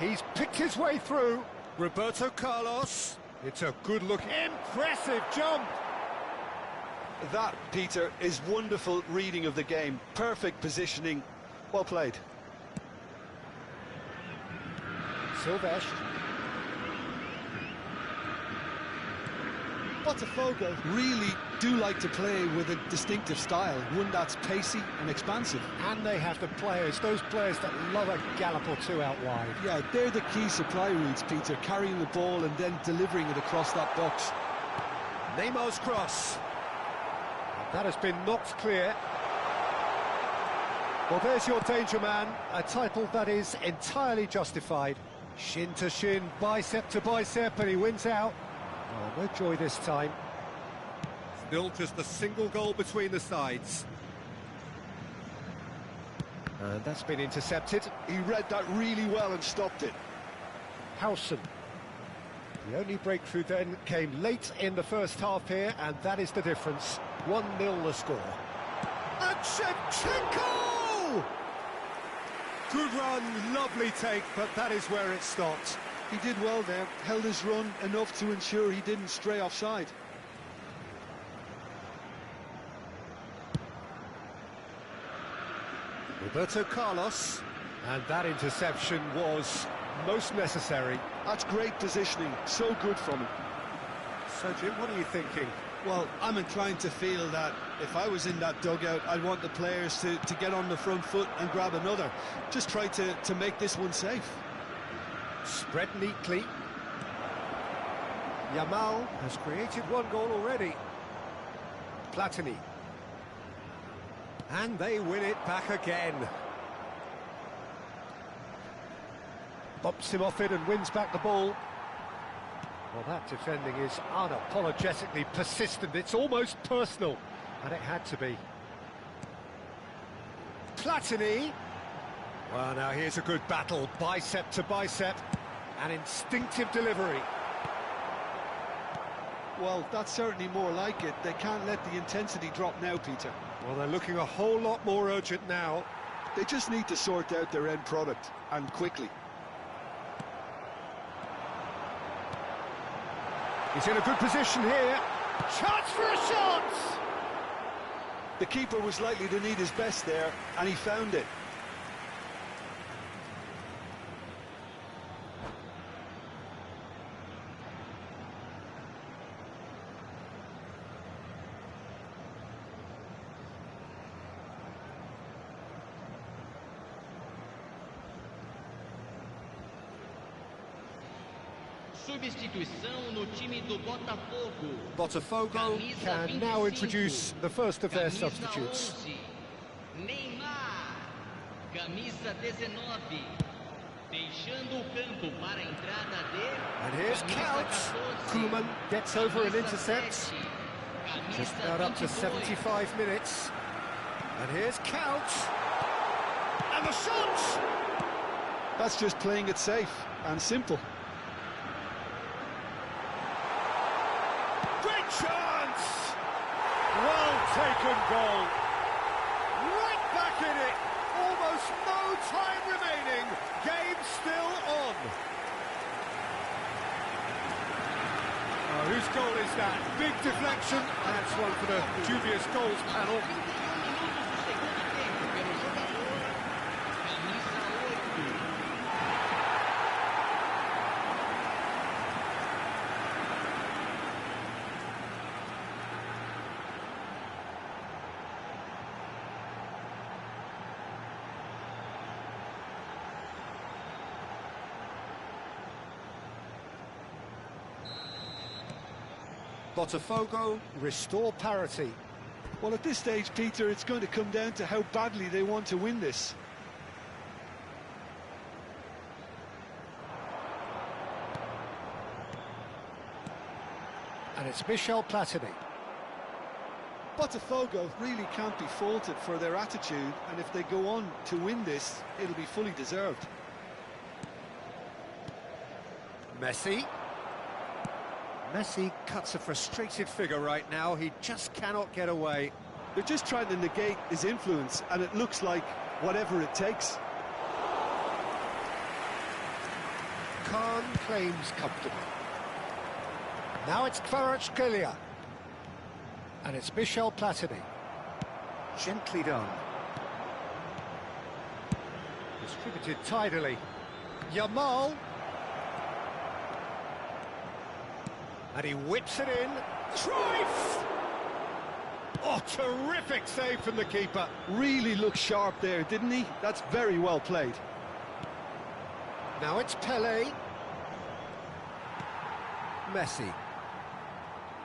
He's picked his way through. Roberto Carlos. It's a good look. Impressive jump. That, Peter, is wonderful reading of the game. Perfect positioning. Well played. Silvestre. Botafogo really do like to play with a distinctive style, one that's pacey and expansive. And they have the players, those players that love a gallop or two out wide. Yeah, they're the key supply routes, Peter, carrying the ball and then delivering it across that box. Neymar's cross. That has been knocked clear. Well, there's your danger man, a title that is entirely justified. Shin to shin, bicep to bicep, and he wins out. Oh, no joy this time. Still just a single goal between the sides. And that's been intercepted. He read that really well and stopped it. Howson. The only breakthrough then came late in the first half here, and that is the difference. 1-0 the score. And Shevchenko! Good run, lovely take, but that is where it stopped. He did well there, held his run enough to ensure he didn't stray offside. Roberto Carlos. And that interception was most necessary. That's great positioning, so good from him. So, Jim, what are you thinking? Well, I'm inclined to feel that if I was in that dugout, I'd want the players to get on the front foot and grab another. Just try to make this one safe. Spread neatly. Yamal has created one goal already. Platini. And they win it back again. Bumps him off it and wins back the ball. Well, that defending is unapologetically persistent. It's almost personal, and it had to be. Platini. Well, now here's a good battle, bicep to bicep, an instinctive delivery. Well, that's certainly more like it. They can't let the intensity drop now, Peter. Well, they're looking a whole lot more urgent now. They just need to sort out their end product, and quickly. He's in a good position here. Chance for a shot! The keeper was likely to need his best there, and he found it. Substituição no time do Botafogo. Botafogo can now introduce the first of their substitutes. 11, Neymar, camisa 19, deixando o campo para a entrada de. And here's Couch. Koeman gets over and intercepts. Just about up to 75 minutes. And here's Couch. And the shot! That's just playing it safe and simple. Great chance! Well taken goal. Right back in it. Almost no time remaining. Game still on. Oh, whose goal is that? Big deflection. That's one for the dubious goals panel. 21 minutos do segundo tempo pelo jogador, camisa 8. Botafogo restore parity. Well, at this stage, Peter, it's going to come down to how badly they want to win this. And it's Michel Platini. Botafogo really can't be faulted for their attitude, and if they go on to win this, it'll be fully deserved. Messi. Messi cuts a frustrated figure right now. He just cannot get away. They're just trying to negate his influence, and it looks like whatever it takes. Khan claims comfortable. Now it's Kvaratskhelia. And it's Michel Platini. Gently done. Distributed tidily. Yamal. And he whips it in. Cruyff! Oh, terrific save from the keeper. Really looked sharp there, didn't he? That's very well played. Now it's Pele. Messi.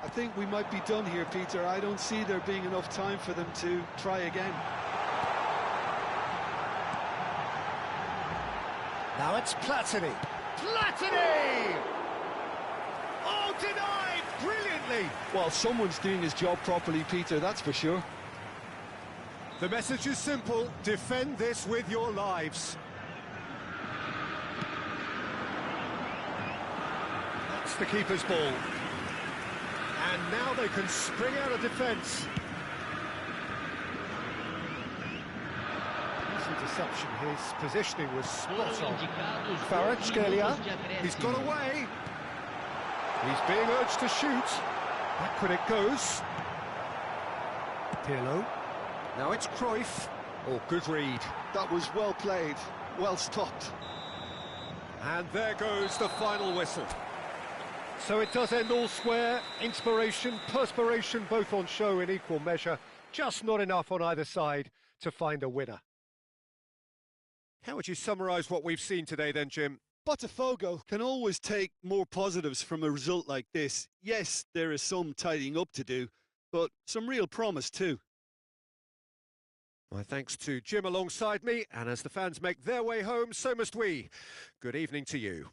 I think we might be done here, Peter. I don't see there being enough time for them to try again. Now it's Platini. Platini! Oh, denied brilliantly. Well, someone's doing his job properly, Peter, that's for sure. The message is simple. Defend this with your lives. That's the keeper's ball. And now they can spring out of defence. This interception, his positioning was spot on. Kvaratskhelia, he's got away. He's being urged to shoot. Back when it goes. Pirlo. Now it's Cruyff. Oh, good read. That was well played, well stopped. And there goes the final whistle. So it does end all square. Inspiration, perspiration, both on show in equal measure. Just not enough on either side to find a winner. How would you summarise what we've seen today then, Jim? Botafogo can always take more positives from a result like this. Yes, there is some tidying up to do, but some real promise too. My thanks to Jim alongside me, and as the fans make their way home, so must we. Good evening to you.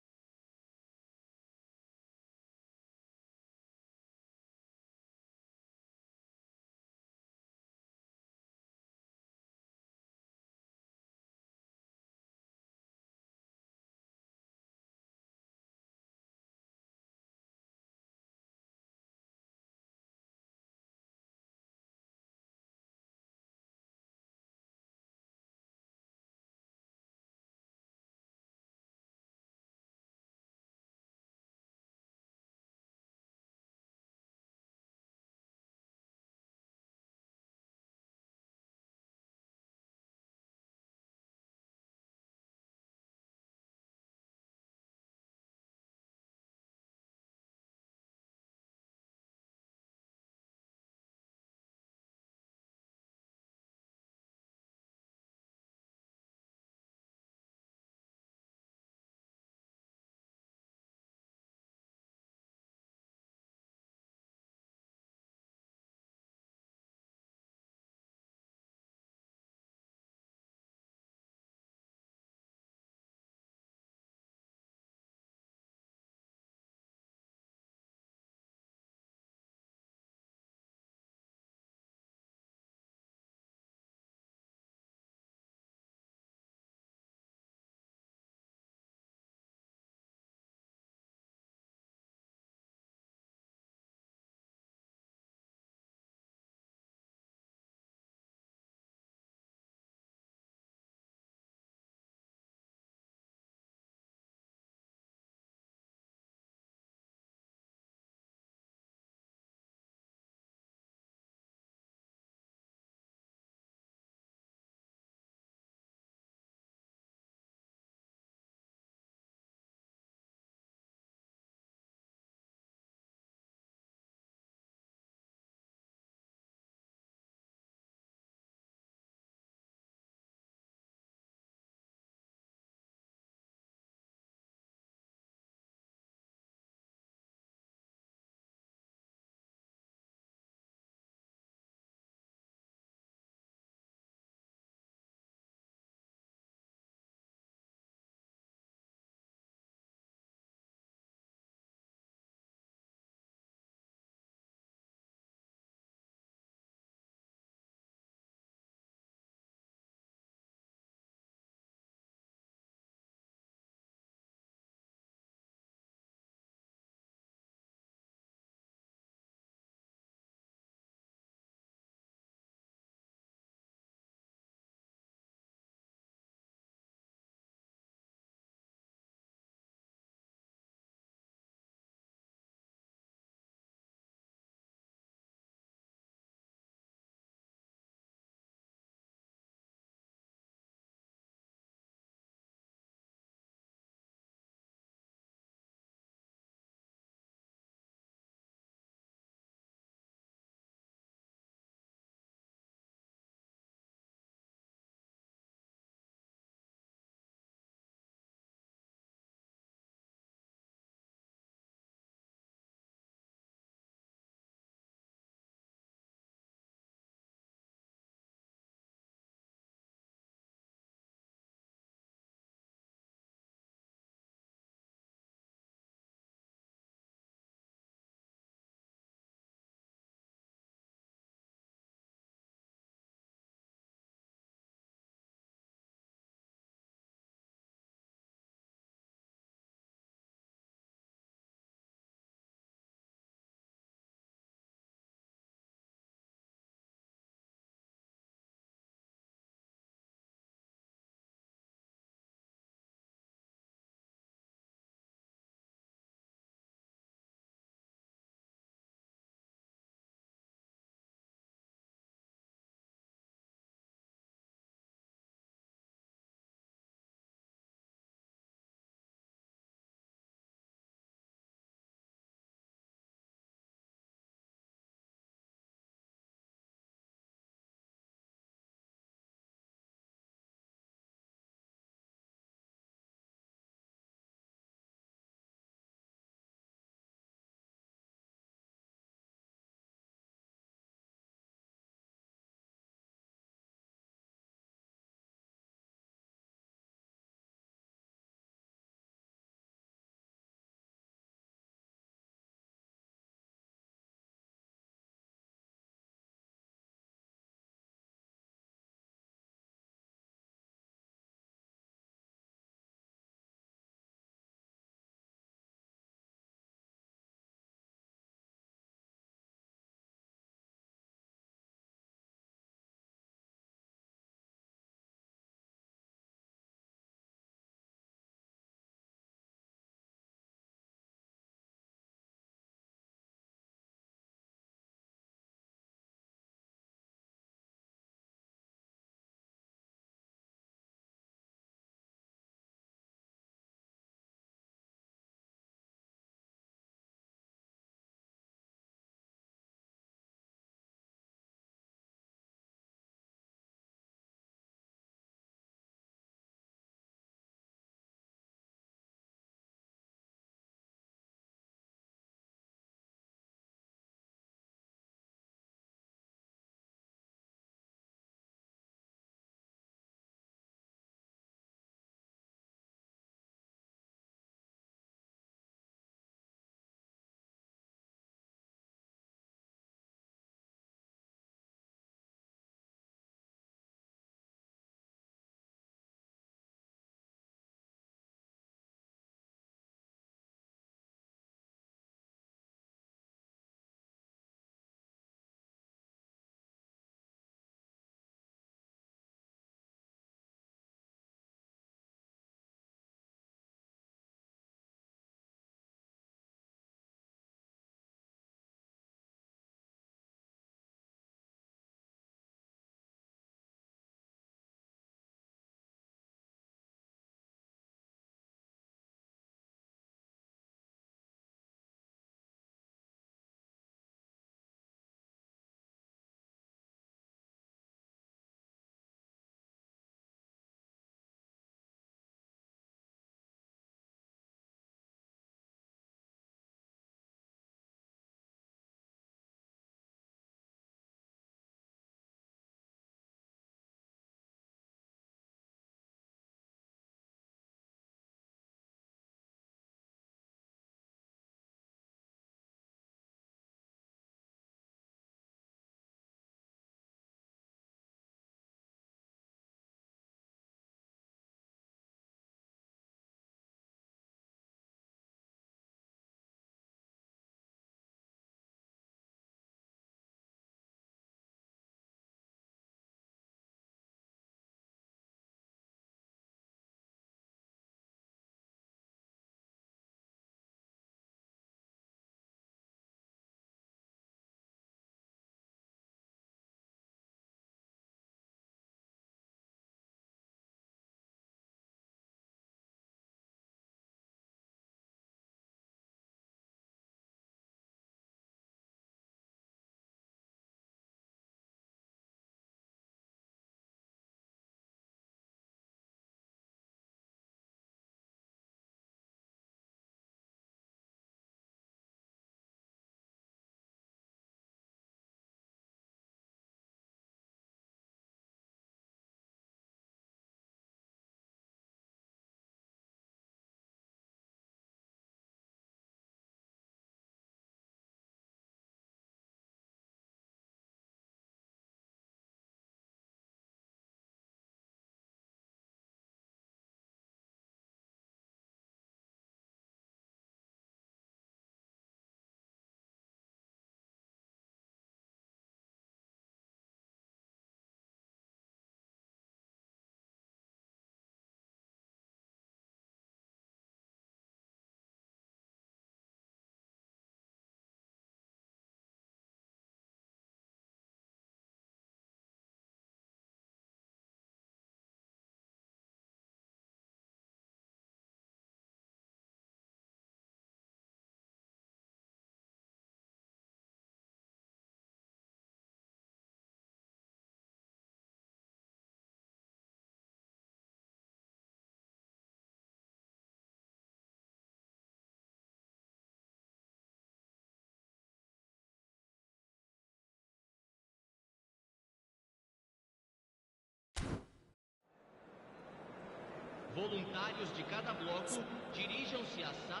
voluntários de cada bloco dirijam-se à sala